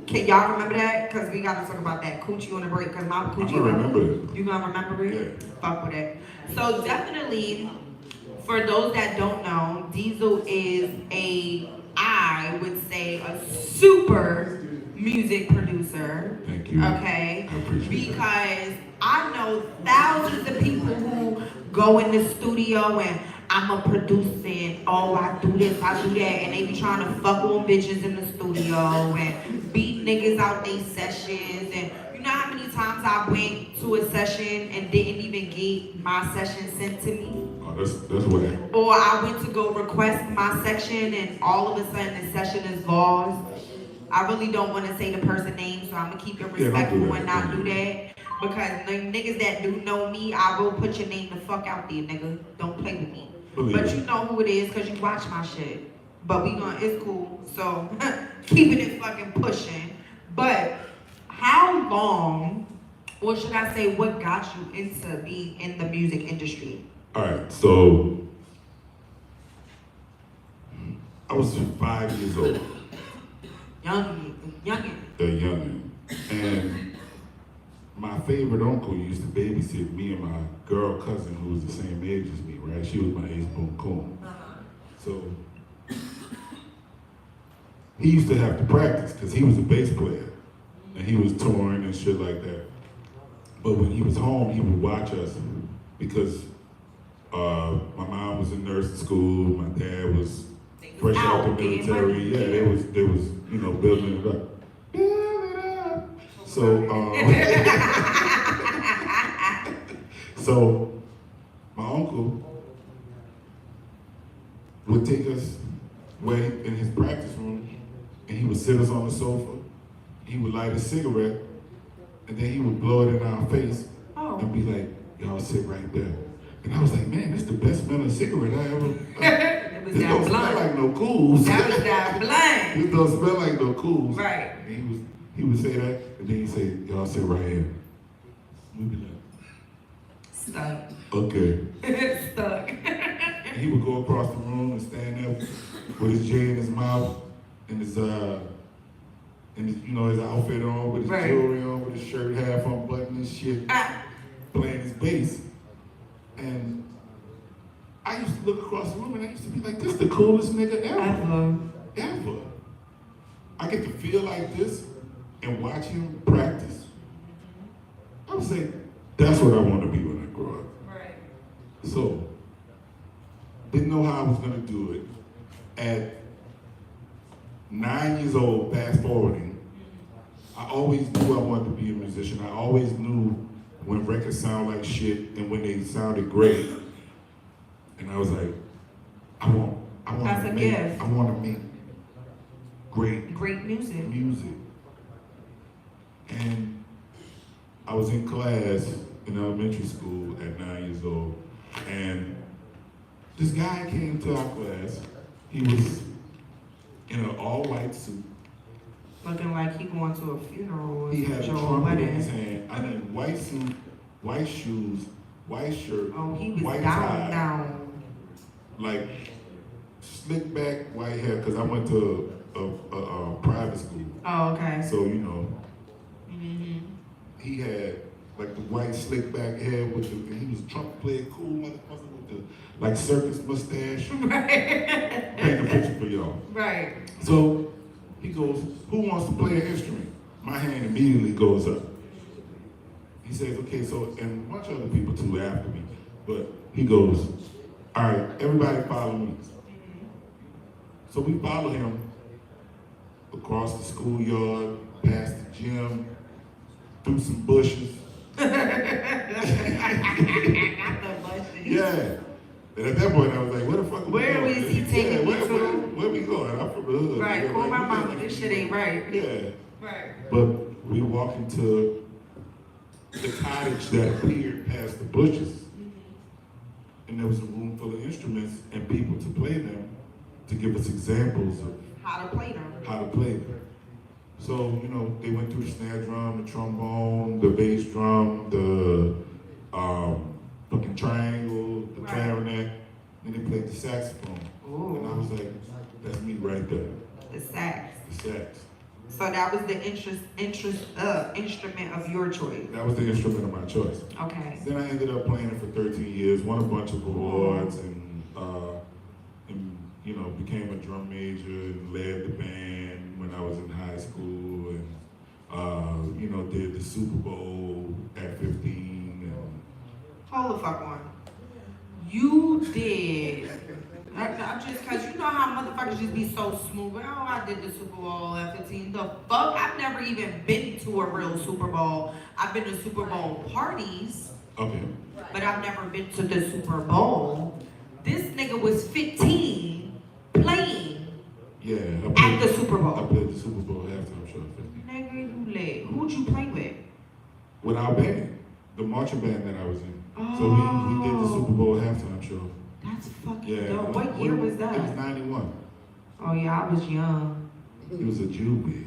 Can y'all remember that? Cause we gotta talk about that coochie on the break. Cause my coochie. I remember it. You gonna remember it? Yeah. Fuck with it. So definitely, for those that don't know, Diesel is I would say, a super music producer. Thank you. Okay. I appreciate Because I know thousands of people who go in the studio and I'm a producer and oh, I do this, I do that, and they be trying to fuck on bitches in the studio and beat niggas out they sessions. And you know how many times I went to a session and didn't even get my session sent to me? Oh, that's what. Or I went to go request my section and all of a sudden the session is lost. I really don't want to say the person's name, so I'm gonna keep it respectful and not do that. Because the niggas that do know me, I will put your name the fuck out there, nigga. Don't play with me. But you know who it is because you watch my shit. But it's cool. So keeping it fucking pushing. But how long, or should I say, what got you into being in the music industry? All right, so I was 5 years old. Youngin. The youngin. And my favorite uncle used to babysit me and my girl cousin who was the same age as me, right? She was my ace boom coon. So he used to have to practice because he was a bass player and he was touring and shit like that. But when he was home, he would watch us because my mom was in nursing school, my dad was fresh out the military. Yeah, they was, you know, building it up. So, so my uncle would take us wait in his practice room, and he would sit us on the sofa. He would light a cigarette, and then he would blow it in our face and be like, "Y'all sit right there." And I was like, "Man, this is the best smelling cigarette I ever." It was This that don't smell blunt. like no cools. That was that blunt. This don't smell like no cools. Right. And he would say that, and then he'd say, "Y'all sit right here." We'd be like, Stuck. "Okay." Stuck. And he would go across the room and stand there with his J in his mouth and his his outfit on, with his Right. jewelry on, with his shirt half unbuttoned and shit, playing his bass. And I used to look across the room and I used to be like, "This is the coolest nigga ever. Ever. I get to feel like this and watch him practice." I would say, that's what I want to be when I grow up. Right. So, didn't know how I was gonna do it. At 9 years old, fast forwarding, I always knew I wanted to be a musician. I always knew when records sound like shit and when they sounded great. And I was like, I want That's to a make, gift. I want to make great Great music. music. And I was in class in elementary school at 9 years old, and this guy came to our class. He was in an all-white suit. Looking like he going to a funeral or He had a some trumpet in his wedding. hand. I mean, white suit, white shoes, white shirt, Oh, he was white down, tie, down. like slick back white hair. Cause I went to a private school, Oh, okay. so you know. Mm-hmm. He had like the white slick back hair with the, and he was a trumpet player, cool motherfucker with the like circus mustache. Right. Paint a picture for y'all. Right. So he goes, "Who wants to play an instrument?" My hand immediately goes up. He says, "Okay," so, and a bunch of other people too after me, but he goes, "All right, everybody follow me." So we follow him across the schoolyard, past the gym, through some bushes. Not the bushes. Yeah. And at that point, I was like, "Where the fuck are we Where going?" was he taking me to? Where we going? I'm from the hood. Right. nigga. Call Like, my we mama. gotta- This shit ain't right. Yeah. Right. But we walk into the cottage that appeared past the bushes, and there was a room full of instruments and people to play them, to give us examples of How to play them. how to play them. So, you know, they went through the snare drum, the trombone, the bass drum, the fucking triangle, the Right. clarinet, and they played the saxophone. Ooh. And I was like, that's me right there, The sax. the sax. So that was the instrument of your choice. That was the instrument of my choice. Okay. Then I ended up playing it for 13 years, won a bunch of awards, and you know, became a drum major and led the band when I was in high school, and you know, did the Super Bowl at 15. And Hold the fuck on. You did. I just, cause you know how motherfuckers just be so smooth. Oh, I did the Super Bowl at 15. The fuck? I've never even been to a real Super Bowl. I've been to Super Bowl parties, okay, but I've never been to the Super Bowl. This nigga was 15 playing yeah, at the Super I Bowl. played the Super Bowl halftime show at 15. Nigga, you lit. Who'd you play with? With our band, the marching band that I was in. So we did the Super Bowl halftime show. That's fucking Yeah. dope. What year was that? It was 91. Oh yeah, I was young. He was a Juvie.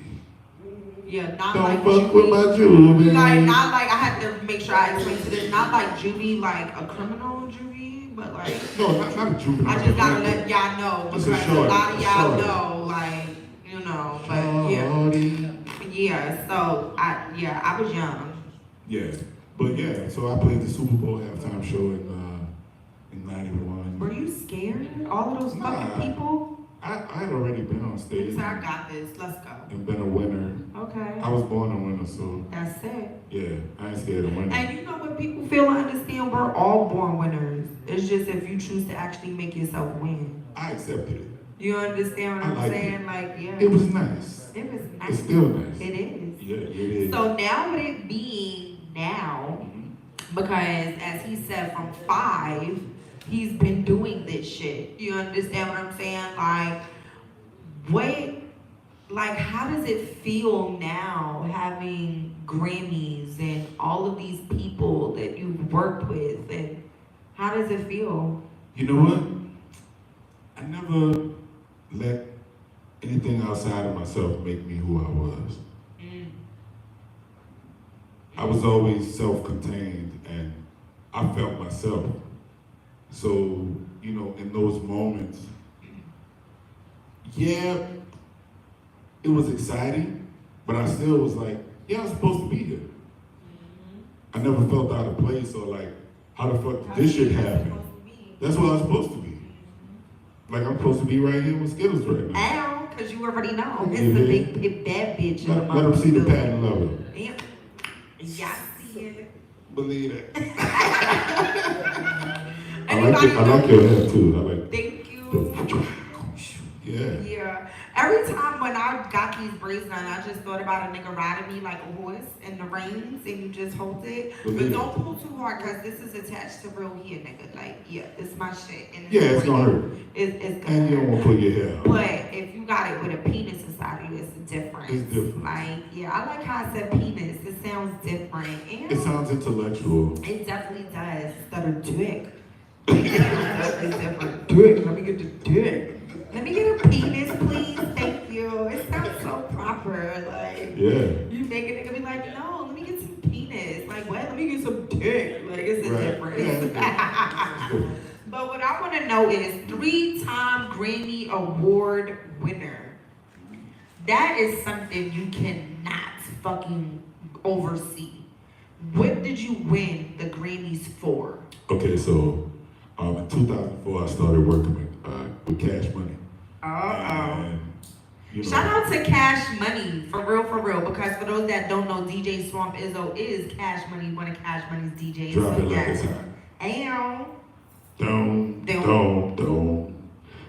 Yeah, not Don't like fuck with juvie. my Juvie. Like not like I had to make sure I explain to this. Not like juvie, like a criminal juvie, but like No, not a juvenile. I just gotta let y'all know Just because a a shorty, lot of a y'all shorty. know, like you know, but yeah, yeah. So I was young. Yeah, but yeah, so I played the Super Bowl halftime show in 91. Were you scared? All of those Nah. fucking people? I had already been on stage So I got this. Let's go. and been a winner. Okay. I was born a winner, so That's it. yeah, I ain't scared of winning. And you know what people feel and understand? We're all born winners. It's just if you choose to actually make yourself win. I accepted it. You understand what I I'm like saying? Like, yeah. It was nice. It was nice. It's still nice. It is. Yeah, it is. So now with it being now, Mhm. because as he said from 5, he's been doing this shit. You understand what I'm saying? Like, how does it feel now having Grammys and all of these people that you've worked with, and how does it feel? You know what? I never let anything outside of myself make me who I was. I was always self-contained and I felt myself. So, you know, in those moments, yeah, it was exciting, but I still was like, yeah, I'm supposed to be here. I never felt out of place or like, how the fuck did this shit happen? That's what I'm supposed to be. Like I'm supposed to be right here with Skiddlez right now. Ow, because you already know. It's the big bad bitch. Let them see the patent level. Damn. Yeah, I see it. Believe it. I Anybody like your hair too. I like. Thank you. Yeah. Yeah. Every time when I got these braids done, I just thought about a nigga riding me like a horse in the reins and you just hold it. But don't pull too hard because this is attached to real hair, nigga. Like, yeah, this is my shit. And It's gonna hurt. It's gonna And you don't want to pull your hair out. But if you got it with a penis inside of you, it's different. It's different. Like, yeah, I like how I said penis. It sounds different. And It sounds intellectual. it definitely does. Instead of dick. It's different. Dick. Let me get the dick. Let me get a penis, please. Thank you. It sounds so proper. Like, you make a nigga be like, no, let me get some penis. Like, what? Let me get some dick. Like, it's a difference. But what I want to know is 3-time Grammy Award winner. That is something you cannot fucking oversee. What did you win the Grammys for? Okay, so in 2004 I started working with Cash Money. And, you know, Shout out to Cash Money, for real, because for those that don't know, DJ Swamp Izzo is Cash Money, one of Cash Money's DJs. Drop it like it's hot. Ow. Don't.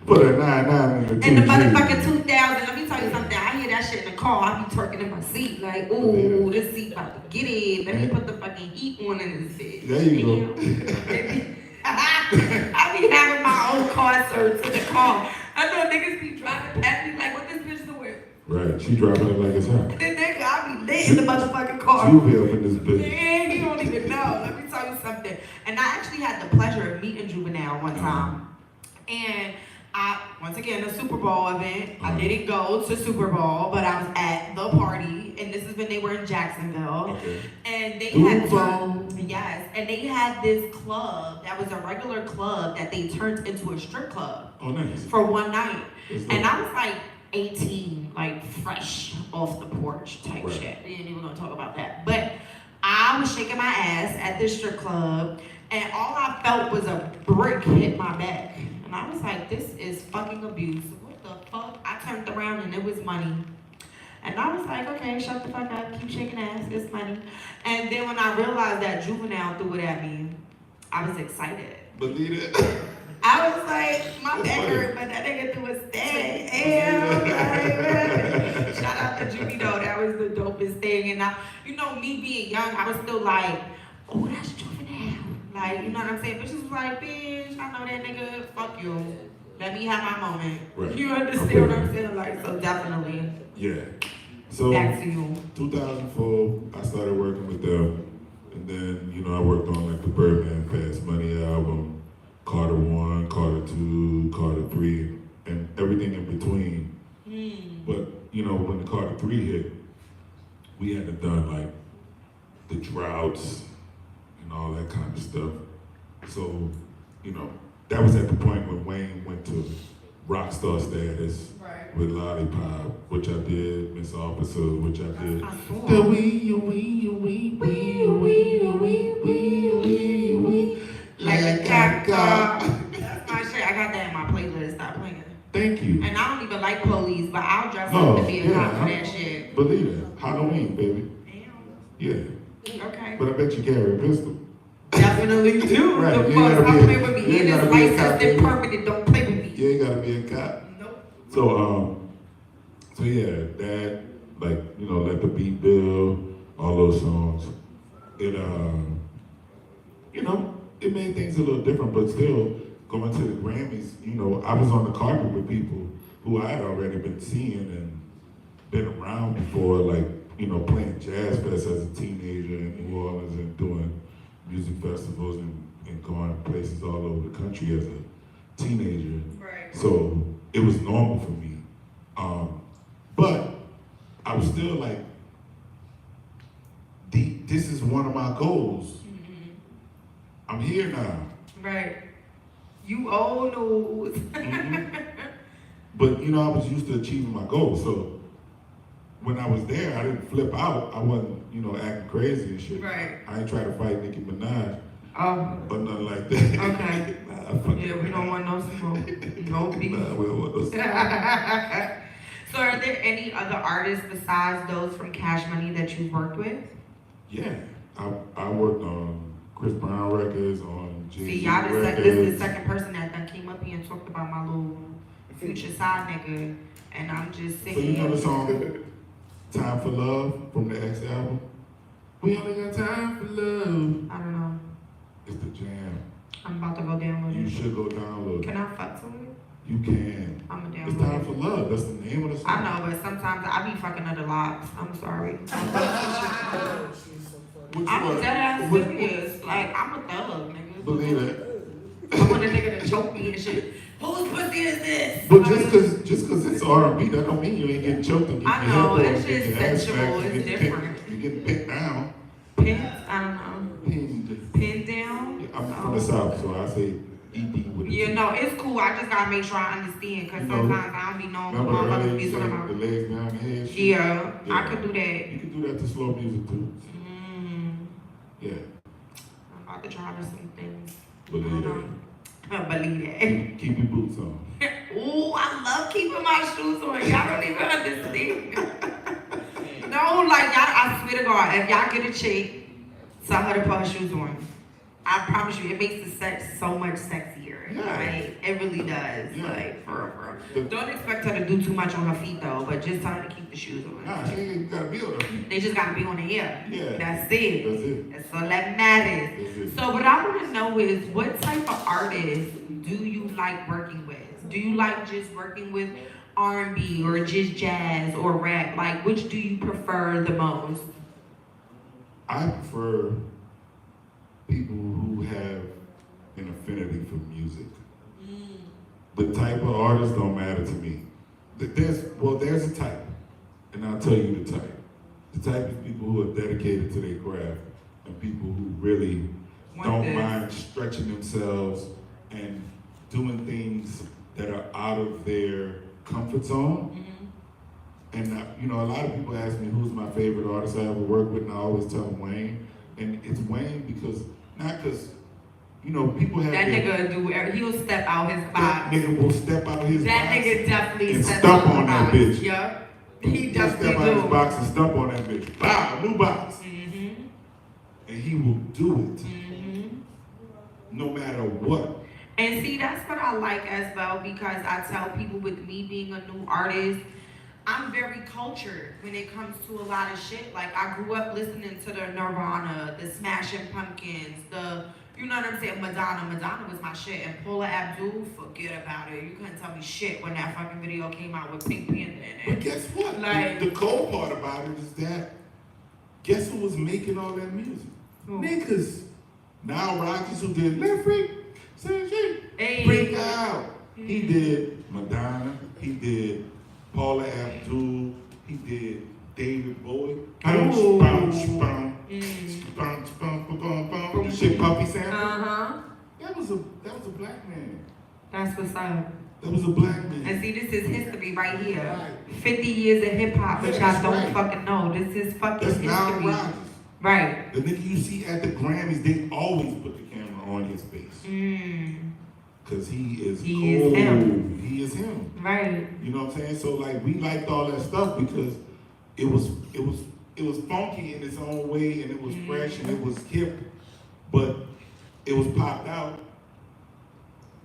Put a 99 in the 2G. In the motherfucking 2000, let me tell you something. I hear that shit in the car. I be twerking in my seat like, ooh, this seat about to get it. Let me put the fucking heat on in this bitch. There you go. I be having my own concerts in the car. I know niggas be driving past me like, what this bitch doing? Right, she dropping it like it's hot. Then nigga, I be lit in the motherfucking car. She'll be up in this bitch. Man, you don't even know. Let me tell you something. And I actually had the pleasure of meeting Juvenile one time. And once again, a Super Bowl event. I didn't go to Super Bowl, but I was at the party. And this is when they were in Jacksonville. Okay. And they had and they had this club that was a regular club that they turned into a strip club. Oh, nice. For one night. And I was like 18, like fresh off the porch type shit. We ain't even gonna talk about that. But I was shaking my ass at this strip club, and all I felt was a brick hit my back. And I was like, this is fucking abuse. What the fuck? I turned around and it was money. And I was like, okay, shut the fuck up, keep shaking ass, it's money. And then when I realized that Juvenile threw it at me, I was excited. Believe it. I was like, my back hurt, but that nigga threw a stag. Shout out to Juvie though, that was the dopest thing. And I, you know, me being young, I was still like, oh, that's Juvenile. Like, you know what I'm saying? But she was like, bitch, I know that nigga, fuck you. Let me have my moment. Right. You understand what I'm saying? Like, so definitely. Yeah. So, back to you. 2004, I started working with them. And then, you know, I worked on like the Birdman Fast Money album, Carter 1, Carter 2, Carter 3, and everything in between. But, you know, when the Carter 3 hit, we hadn't done like the droughts and all that kind of stuff. So, you know, that was at the point when Wayne went to rock star status with Lollipop, which I did, Miss Officer, which I did. The wee. Like a That's my shit. I got that in my playlist. Stop playing. Thank you. And I don't even like police, but I'll dress up to be a cop for that shit. Believe it. Halloween, baby. Yeah. Okay. But I bet you carry a pistol. Definitely do. Right. The You fuck, ain't stop gotta be playing with me. you ain't It is gotta be a cop, licensed and baby. permanent. Don't play with me. You ain't gotta be a cop. Nope. So yeah, that, like, you know, Let the Beat Build, all those songs. It, you know, it made things a little different, but still, going to the Grammys, you know, I was on the carpet with people who I had already been seeing and been around before, like, you know, playing Jazz Fest as a teenager in New Orleans and doing music festivals and going places all over the country as a teenager. Right. So it was normal for me. But I was still like, this is one of my goals. Mm-hmm. I'm here now. Right. You old news. Mm-hmm. But you know, I was used to achieving my goals. So when I was there, I didn't flip out. I wasn't, you know, acting crazy and shit. Right. I ain't try to fight Nicki Minaj Oh. or nothing like that. Okay. Nah, Yeah, we don't want no smoke. No beef. Nah, we don't want no smoke. So are there any other artists besides those from Cash Money that you've worked with? Yeah, I worked on Chris Brown records, on Jay-Z See, y'all just said this records. is the second person that done came up here and talked about my little future side nigga, and I'm just So you sitting know the here. song "Time for Love" from the X album? We only got time for love. I don't know. It's the jam. I'm about to go download You it. should go download it. Can I fuck to it? You can. I'm gonna It's download Time it. for Love. That's the name of the song. I know, but sometimes I be fucking other locks. I'm sorry. Which I'm one? dead ass Which- serious. Like, I'm a thug, nigga. Believe it. I want a nigga to choke me and shit. Whose pussy is this? But just cause it's R&B, that don't mean you ain't getting choked and I getting know, your head it's pulled, just getting your ass sensual, smacked, it's you getting different. pinned- You getting pinned down. Pins? I don't know. Pinned. Pin down? Yeah, I'm from the South, so I say ED with a Yeah, T. no, it's cool. I just gotta make sure I understand, cause You know, sometimes I don't be knowing what Remember earlier motherfuckers be you talking said about. the legs down the head shit? Yeah, I Yeah. could do that. You can do that to slow music too. Yeah, I'm about to try to some things. believe that. Believe that. Keep your boots on. Ooh, I love keeping my shoes on. Y'all don't even understand. No, like y'all, I swear to God, if y'all get a chick, tell her to put her shoes on. I promise you, it makes the sex so much sexier. Yeah. Like, it really does. Yeah. Like, for real, for The- real. Don't expect her to do too much on her feet though, but just tell her to keep the shoes on. Nah, she ain't gotta be on her feet. They just gotta be on the ear. Yeah. That's it. That's it. That's all that matters. That's it. So what I want to know is, what type of artists do you like working with? Do you like just working with R&B or just jazz or rap? Like, which do you prefer the most? I prefer people who have an affinity for music. The type of artist don't matter to me. There's a type, and I'll tell you the type. The type is people who are dedicated to their craft and people who really don't mind stretching themselves and doing things that are out of their comfort zone. And you know, a lot of people ask me who's my favorite artist I ever worked with, and I always tell them Wayne. And it's Wayne because, not because, you know, people have That their- nigga he'll step out his that box. nigga will step out his That box nigga definitely and steps stomp out on his that box. bitch. Yup. He He'll definitely step out his do. box and stomp on that bitch. Bow, new box. Mm-hmm. And he will do it Mm-hmm. no matter what. And see, that's what I like as well, because I tell people with me being a new artist, I'm very cultured when it comes to a lot of shit. Like, I grew up listening to the Nirvana, the Smashing Pumpkins, you know what I'm saying, Madonna. Madonna was my shit. And Paula Abdul, forget about it. You couldn't tell me shit when that fucking video came out with Pink Panther in But it. guess what? Like- the cold part about it is that, guess who was making all that music? Who? Niggas. Now Rodgers, who did Let Freak, say shit, Hey. Freak Out. He did Madonna, he did Paula Abdul, he did David Bowie. Bounce, Ooh. bounce, bounce. Mm. Bounce, bounce, bounce, bounce. The shit Puppy Sample. Uh-huh. That was a black man. That's what's up. That was a black man. And see, this is history right here. Right. 50 years of hip hop, which That's I don't right. fucking know. This is fucking That's Nile history. Rodgers. Right. The nigga you see at the Grammys, they always put the camera on his face. Cause he is He is cool. him. He is him. Right. You know what I'm saying? So like we liked all that stuff because it was funky in its own way and it was fresh and it was hip, but it was popped out.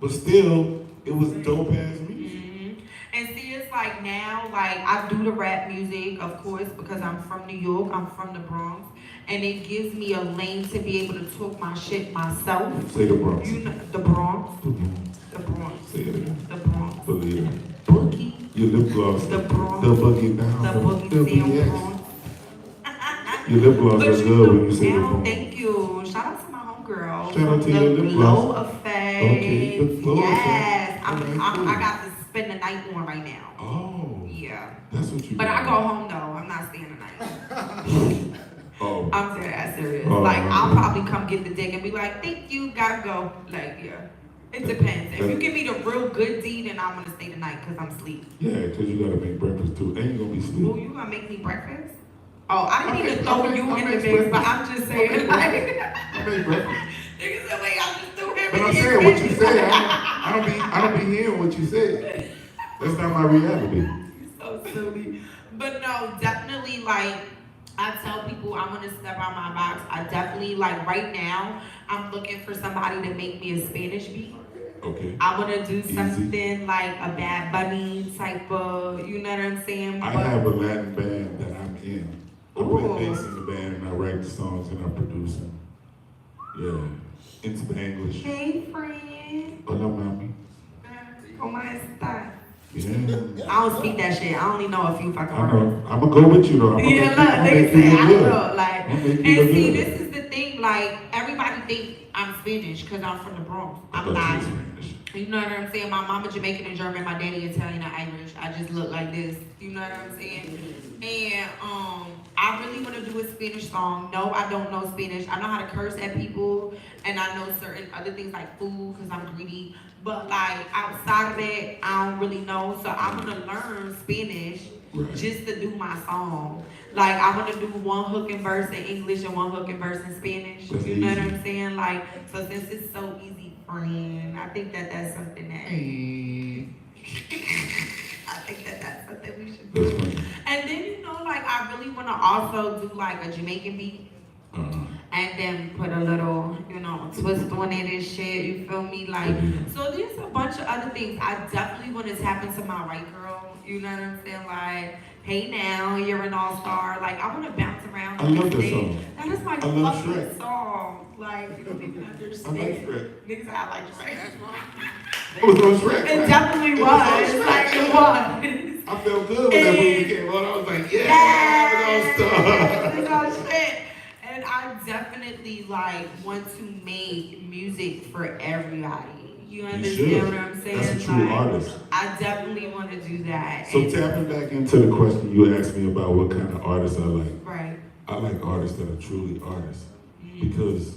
But still, it was dope ass music. And see, it's like now, like I do the rap music, of course, because I'm from New York, I'm from the Bronx, and it gives me a lane to be able to talk my shit myself. Say the Bronx. You know, the Bronx, The Bronx. the Bronx, Say it again. the Bronx. Believe it. Bookie. Your lip gloss. The Bronx. The boogie down. The boogie the down BX. Bronx. Your lip gloss But looks you good know when you say the now, Bronx. thank you. Shout out to my homegirl. Shout out to the your lip glow gloss. effect. Okay, the glow yes. effect. Alright, cool. I got to spend the night on right now. Oh. Yeah. That's what you But I got. go home though. I'm not staying the night. Oh. I'm serious. Oh, Like, I'll okay. probably come get the dick and be like, thank you, gotta go. Like, yeah. It depends. If you give me the real good D, then I'm gonna stay the night because I'm asleep. Yeah, because you gotta make breakfast too. And you're gonna be Oh, sleeping. you gonna make me breakfast? Oh, I didn't mean to I'll throw make- you I'll in the make mix, but breakfast. I'm just saying, like, I make breakfast. niggas said, wait, I just threw him But in I'm the saying what you mix. say. I don't be hearing what you say. That's not my reality. You're so silly. But no, definitely, like, I tell people I want to step out my box. I definitely, like, right now, I'm looking for somebody to make me a Spanish beat. Okay. I want to do Easy. something like a Bad Bunny type of, you know what I'm saying? I But- have a Latin band that I'm in. I play Ooh. bass in the band and I write the songs and I produce them. Yeah. In Spanglish. Hey, friend. Hola, mami. ¿Cómo estás? Yeah. I don't speak that shit. I only know a few fucking I words. know. I'm gonna go with you though. Yeah, look, I'ma niggas make you say, look I good. don't know, like, I'ma and make you look see, good. this is the thing, like, everybody think I'm Spanish because I'm from the Bronx. I I'm thought not. you was Spanish. You know what I'm saying? My mama Jamaican and German, my daddy Italian and Irish. I just look like this. You know what I'm saying? And I really want to do a Spanish song. No, I don't know Spanish. I know how to curse at people, and I know certain other things like food because I'm greedy. But like outside of that, I don't really know. So I'm gonna learn Spanish Right. just to do my song. Like I want to do one hook and verse in English and one hook and verse in Spanish. That's You know what easy. I'm saying? Like so since it's so easy, friend, I think that that's something that I think that that's something we should That's do. funny. And then you know, like I really want to also do like a Jamaican beat. And then put a little, you know, twist on it and shit, you feel me? Like, so there's a bunch of other things. I definitely want to tap into my white girl, you know what I'm saying? Like, hey now, you're an all-star. Like, I want to bounce around. I love that song. That is my I love fucking Shrek. song. Like, you don't even understand. I like Shrek. Niggas say I like Shrek. It was on Shrek. It right? definitely It was. on Shrek. Like, it was. I felt good when that movie came on. I was like, yeah, I'm an all-star. It's all shit. And I definitely like want to make music for everybody. You understand should. what I'm saying? That's a true Like, artist. I definitely want to do that. So And- tapping back into the question you asked me about what kind of artists I like. right. I like artists that are truly artists. Mm. Because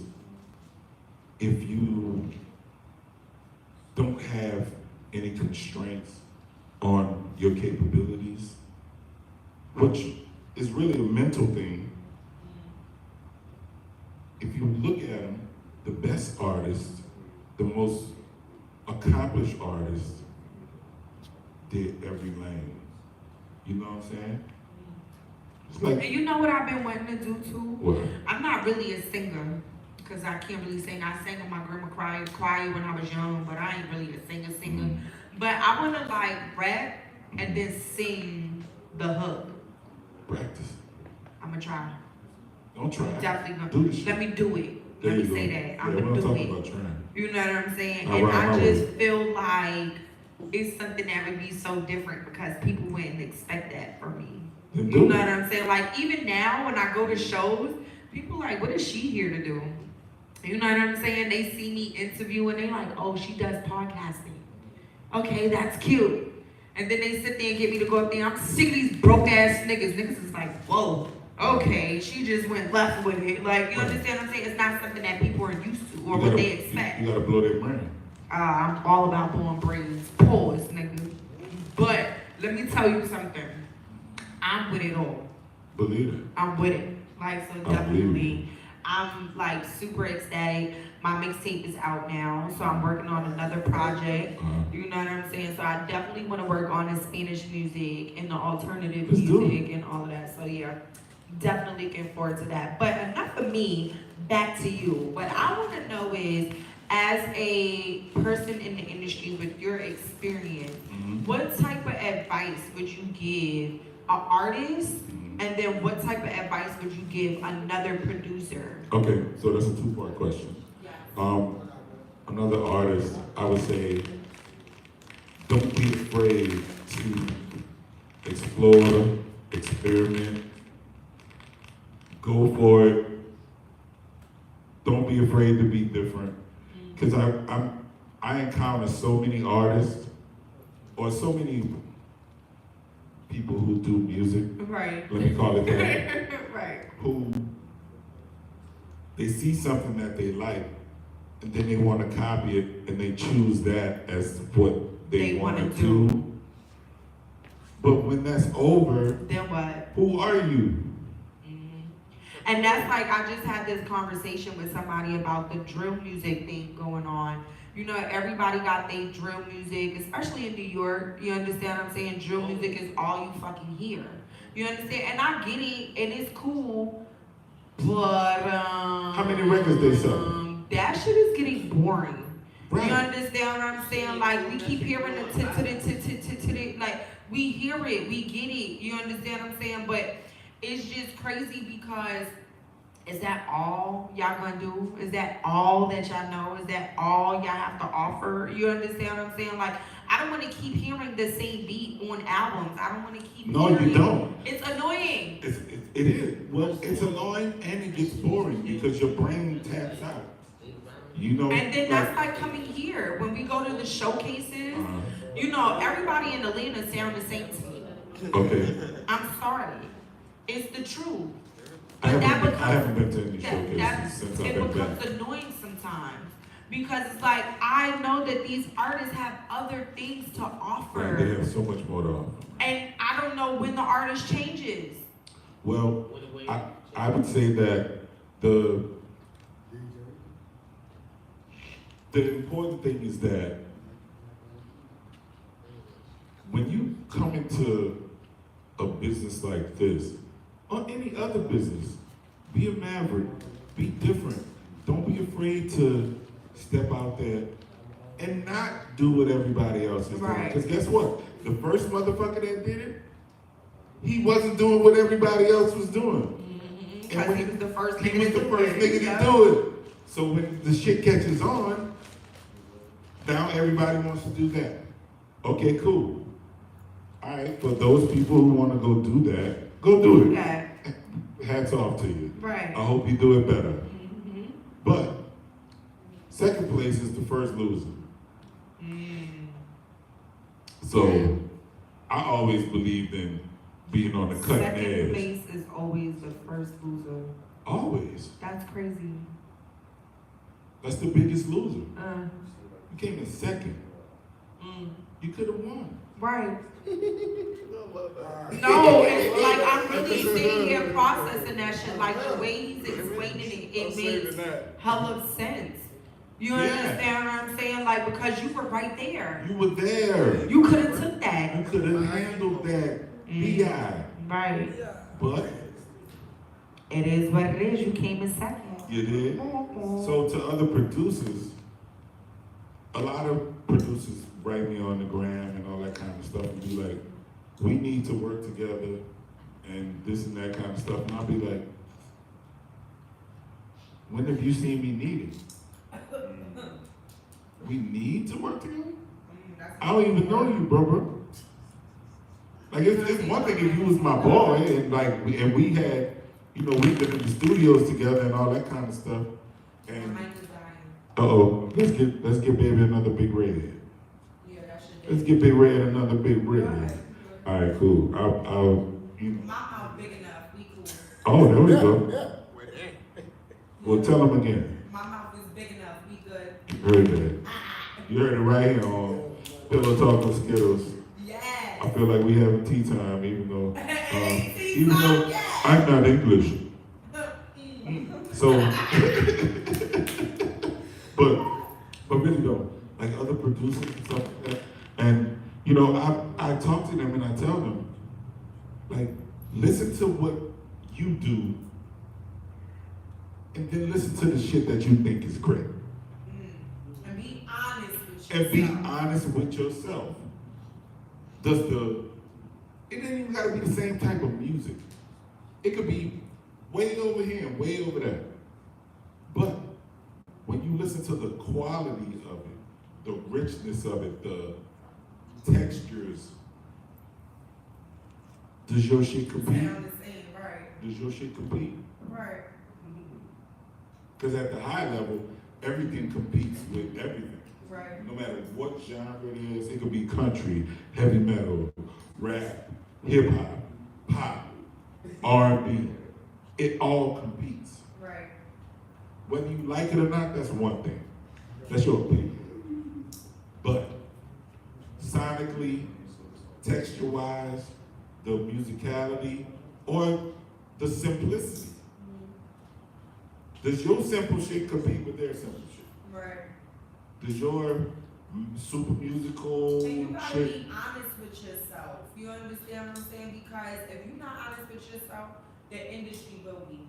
if you don't have any constraints on your capabilities, which is really a mental thing, if you look at them, the best artists, the most accomplished artists, did every lane. You know what I'm saying? It's And like, you know what I've been wanting to do too? what? I'm not really a singer because I can't really sing. I sang in my grandma choir when I was young, but I ain't really a singer. Mm. But I want to like rap and then sing the hook. Practice. I'm gonna try. Don't try. Definitely Do gonna. the shit. Let me do it. There Let me you go. say that. Yeah, I'm we're gonna not do talking it. about trying. You know what I'm saying? All And right, I all just right. feel like it's something that would be so different because people wouldn't expect that from me. Then You do know it. what I'm saying? Like even now when I go to shows, people like, what is she here to do? You know what I'm saying? They see me interview and they like, oh, she does podcasting. Okay, that's cute. And then they sit there and get me to go up there. I'm sick of these broke ass niggas. Niggas is like, whoa, okay, she just went left with it. Like, you understand what I'm saying? It's not something that people are used to or You what gotta- they expect. You gotta blow their brain. I'm all about blowing brains. Pause, nigga. But let me tell you something. I'm with it all. Believe it. I'm with it. Like, so I believe definitely, I'm like super ecstatic. My mixtape is out now, so I'm working on another project. You know what I'm saying? So I definitely want to work on the Spanish music and the alternative Let's do music and all of that. So yeah, definitely looking forward to that. But enough of me, back to you. What I want to know is, as a person in the industry with your experience, what type of advice would you give an artist? And then what type of advice would you give another producer? Okay, so that's a two-part question. Another artist, I would say, don't be afraid to explore, experiment, go for it. Don't be afraid to be different. Because I encounter so many artists or so many people who do music, Right. let me call it that, Right. who they see something that they like and then they want to copy it and they choose that as what they want to do. But when that's over, Then what? who are you? And that's like, I just had this conversation with somebody about the drill music thing going on. You know, everybody got their drill music, especially in New York. You understand what I'm saying? Drill music is all you fucking hear. You understand? And I get it, and it's cool, but How many records they sell? that shit is getting boring. Right. You understand what I'm saying? Like, we keep hearing the tit, like, we hear it, we get it. You understand what I'm saying? But it's just crazy because is that all y'all gonna do? Is that all that y'all know? Is that all y'all have to offer? You understand what I'm saying? Like, I don't want to keep hearing the same beat on albums. I don't want to keep No, hearing you don't. It's annoying. It is. Well, it's annoying and it gets boring because your brain taps out. You know. And then that's like coming here. When we go to the showcases, you know, everybody in Atlanta sound the same to me. Okay. I'm sorry. It's the truth. I But haven't been to any showcases since I've it been becomes back. annoying sometimes. Because it's like, I know that these artists have other things to offer. Right, they have so much more to offer. And I don't know when the artist changes. Well, I would say that the important thing is that when you come into a business like this, or any other business, be a maverick, be different. Don't be afraid to step out there and not do what everybody else is doing. Because guess what? The first motherfucker that did it, he wasn't doing what everybody else was doing. Because he was the first He nigga was to the do first it. nigga to do it. So when the shit catches on, now everybody wants to do that. Okay, cool. All right, for those people who want to go do that, go do it. Okay. Hats off to you. Right. I hope you do it better. But second place is the first loser. So I always believed in being on the cutting edge. Second place is always the first loser. Always. That's crazy. That's the biggest loser. You came in second. You could have won. Right. No, it's like I'm really sitting here processing that shit. Like the way he's explaining it makes hella sense. You understand what I'm saying? Like, because you were right there. You were there. You could have took that. You could have handled that BI. Right. But It is what it is. You came in second. you did. So to other producers, a lot of producers write me on the gram and all that kind of stuff and be like, we need to work together and this and that kind of stuff. And I'll be like, when have you seen me needing? We need to work together? I don't even know you, bro. Like, it's one thing if you was my boy and like, we had, you know, we've been in the studios together and all that kind of stuff. And let's get baby another big redhead. Let's get Big Red another big redhead. All right, cool. I'll you know. My mouth big enough. We cool. Oh, there we go. Well, tell them again. My mouth is big enough. We good. You heard that. You heard it right here on Pillowtalk with Skiddlez. Yes. I feel like we having tea time, even though I'm not English. So, but really though, like other producers and stuff like that, and you know, I talk to them and I tell them, like, listen to what you do, and then listen to the shit that you think is great. And be honest with yourself. And be honest with yourself. It ain't even gotta be the same type of music. It could be way over here and way over there. But when you listen to the quality of it, the richness of it, textures. Does your shit compete? Sound the same, right? Does your shit compete? Right. Because at the high level, everything competes with everything. Right. No matter what genre it is, it could be country, heavy metal, rap, hip hop, pop, R&B. It all competes. Right. Whether you like it or not, that's one thing. That's your opinion. But sonically, texture-wise, the musicality, or the simplicity. Does your simple shit compete with their simple shit? Right. Does your super musical And you gotta shit? be honest with yourself. You understand what I'm saying? Because if you're not honest with yourself, the industry will be.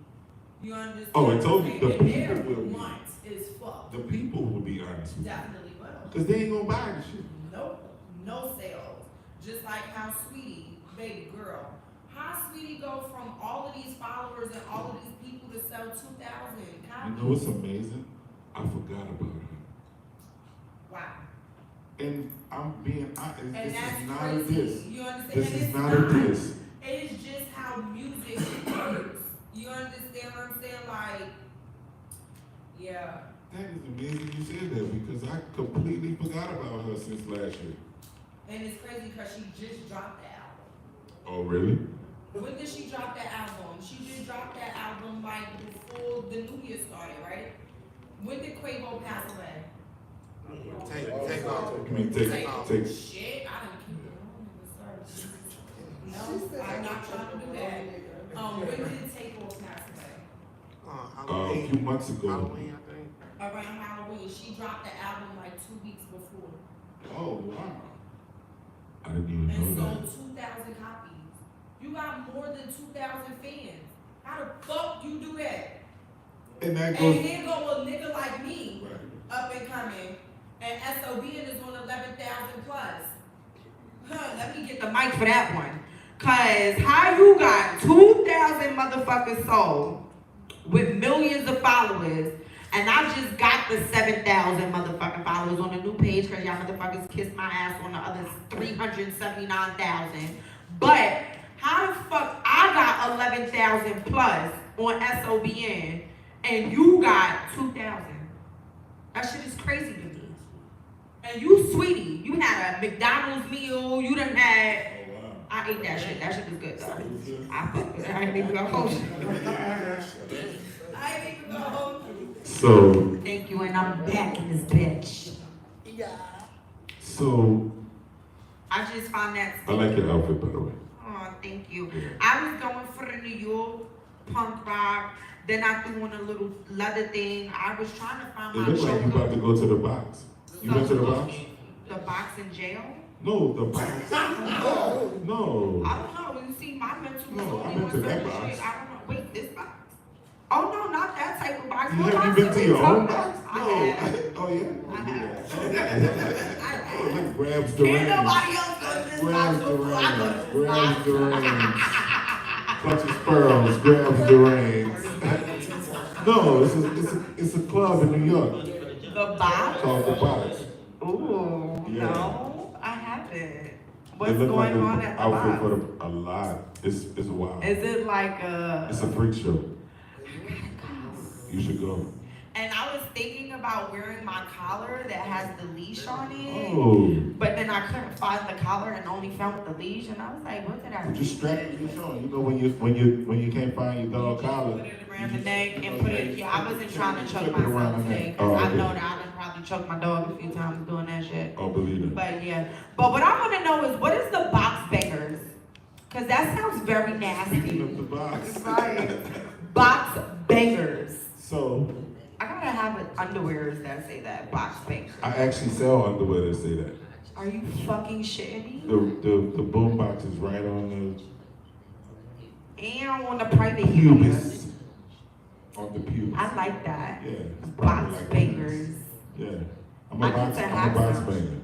You understand? Oh, I what told I'm you, saying? the And people their will be. want is fucked. The people will be honest with you. Definitely will. Because they ain't gonna buy the shit. Nope. No sales. Just like how Sweetie, baby girl, how Sweetie go from all of these followers and all of these people to sell 2,000 You copies? know what's amazing? I forgot about her. Wow. And I'm being honest, And this that's is not crazy. a diss. You understand? This And is it's not a diss. It is just how music works. You understand what I'm saying? Like, yeah. That is amazing you said that because I completely forgot about her since last year. And it's crazy because she just dropped the album. Oh, really? When did she drop that album? She just dropped that album like before the new year started, right? When did Quavo pass away? Take off. I mean, take. Shit, I didn't keep it on. No, I'm not trying to do that. When did Takeoff pass away? A few months ago. Halloween, I think. Around Halloween. She dropped the album like 2 weeks before. Oh, wow. I didn't even And know that. sold 2,000 copies. You got more than 2,000 fans. How the fuck you do that? And that And goes. here go a nigga like me, Right. up and coming, and SOB is on 11,000 plus. Let me get the mic for that one. Cause how you got 2,000 motherfuckers sold with millions of followers, and I just got the 7,000 motherfucking followers on the new page cause y'all motherfuckers kissed my ass on the other 379,000. But how the fuck I got 11,000 plus on SOBN and you got 2,000? That shit is crazy to me. And you, Sweetie, you had a McDonald's meal. You done had. Oh, wow. I ate that shit. That shit was good though. I fucked with it. I ain't even gonna hold you. I ain't even gonna hold you. So, Thank you, and I'm back in this bitch. so I just found that. I like your outfit, by the way. Oh, thank you. I was going for the New York punk rock. Then I threw on a little leather thing. I was trying to find It my looks like you about choker. to go to the box. You went to the box? The box in jail? No, the box. No. I don't know. You see, my mental No, was I only went on to that certain box. shit. I don't know. Wait, this box? Oh no, not that type of box. You What have box you been are to we your talking own about? box? I No. have. Oh, yeah? I have. Oh, look, grabs the Can't reins. nobody else go to this box Grabs the before I go to reins. this Grabs the box. reins. Clutches pearls. Grabs the reins. No, it's a club in New York The box? called the Box. Ooh, Yeah. no, I haven't. What's It looked like going on an at the outfit box? for a lot. It's wild. Is it like a? It's a freak show. You should go. And I was thinking about wearing my collar that has the leash on it. Oh, But then I couldn't find the collar and only found the leash, and I was like, "What did I but do?" just strap it to your show. You know when you can't find your dog collar. Put it around the neck and put it. Yeah, I wasn't trying to choke Flip it around myself the neck. today because Oh, I okay. know that I done probably choked my dog a few times doing that shit. Oh, believe it. But yeah, but what I want to know is what is the box bangers? Because that sounds very Speaking nasty. of the box. Right. Box bangers. So I gotta have underwears that say that box bangers. I actually sell underwear that say that. Are you fucking shitting me? The boom box is right on And on the private the pubis. On the pubis. I like that. Yeah. it's probably Box like bangers. Yeah. I'm I a need box. to I'm have a box some. banger.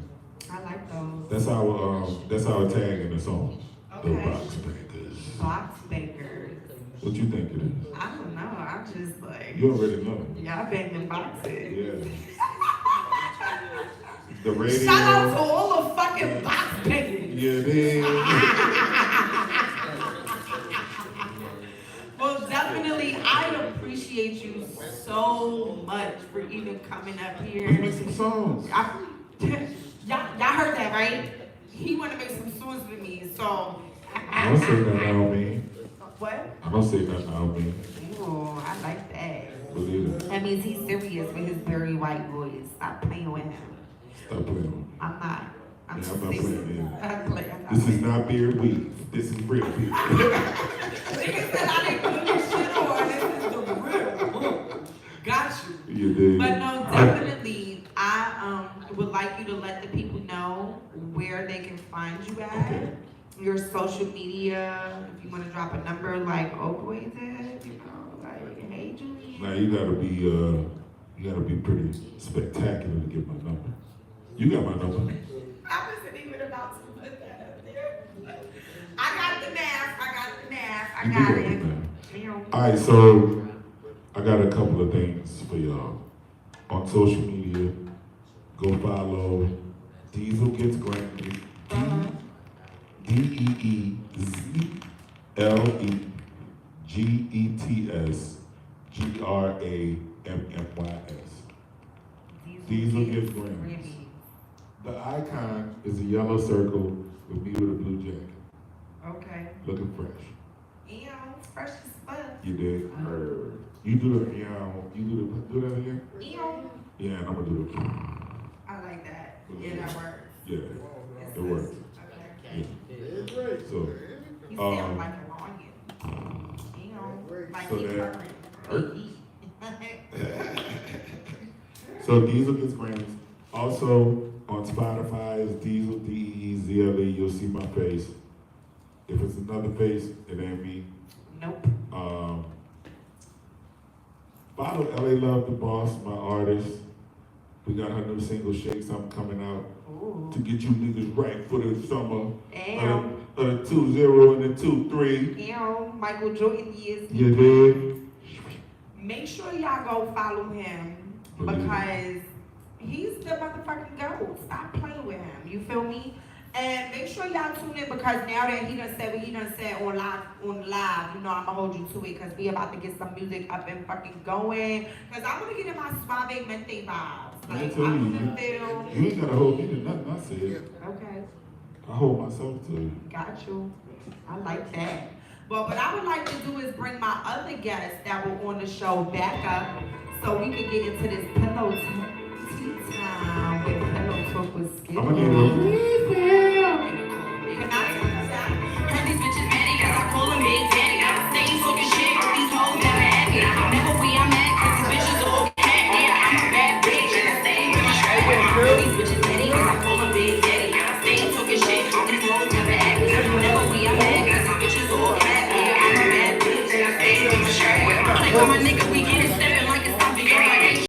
I like those. That's our tag in the song. The Okay. box bangers. Box bangers. What you think it is? I don't know. I'm just like, You already know. y'all banging boxes. Yeah. The radio. Shout out to all the fucking box You dig? Well, definitely, I appreciate you so much for even coming up Let's here. make some songs. Y'all heard that, right? He want to make some songs with me, so. I don't say nothing I don't mean. What? I don't say nothing I don't mean. Ooh, I like that. Believe it. That means he's serious with his very white voice. Stop playing with him. Stop playing. I'm not. Yeah, I'm not playing either. I'm playing. This is not beard weave. This is real people. Nigga said I didn't put this shit on. This is the real. Got you. You did. But no, definitely, I would like you to let the people know where they can find you at. Okay. Your social media, if you want to drop a number like Oakwood did, you know, like, hey, Julie. Now you gotta be pretty spectacular to get my number. You got my number. I wasn't even about to put that up there. I got the math. I You got do it. got the math. You know. All right, so I got a couple of things for y'all. On social media, go follow Diesel Gets Grammy. DeezeGetsGrammys. Diesel Gets Grammys. The icon is a yellow circle with me with a blue jacket, Okay. looking fresh. You know, it's fresh as fuck. You dig? You do the, do that again? You know, Yeah, and I'm gonna do the, I like that. Yeah, that works. yeah, It's it works. Okay. Yeah. So, You sound like a lion. You know, like So he that- current. so Diesel Gets Grammys. Also on Spotify is Diesel, Deezle. You'll see my face. If it's another face, it ain't me. Nope. Follow LA Love the Boss, my artist. We got her new single Shake Something coming out Ooh. to get you niggas right for the summer. Damn. The 2-0 and the 2-3. You know, Michael Jordan years. You dig? Make sure y'all go follow him because he's the motherfucking GOAT. Stop playing with him. You feel me? And make sure y'all tune in because now that he done said what he done said on live, you know I'ma hold you to it because we about to get some music up and fucking going. Cause I wanna get in my Suave Mente vibes. I Like tell I you, wanna feel. you ain't gotta hold me to nothing I said. Okay. I hold myself to it. Got you. I like that. Well, what I would like to do is bring my other guests that were on the show back up so we can get into this pillow tea time with Pillowtalk with Skiddlez. I'm gonna need a Can I turn this out? Heard these bitches mad, yes, I call them Big Daddy. I stay talking shit, but these hoes never at me. Never we I'm at, cause these bitches all cat. Yeah, I'm a bad bitch, and I stay really straight. Heard these bitches mad, yes, I call them Big Daddy. I stay talking shit, but these hoes never at me. Never we I'm at, cause these bitches all cat. Yeah, I'm a bad bitch, and I stay really straight. Like, I'm a nigga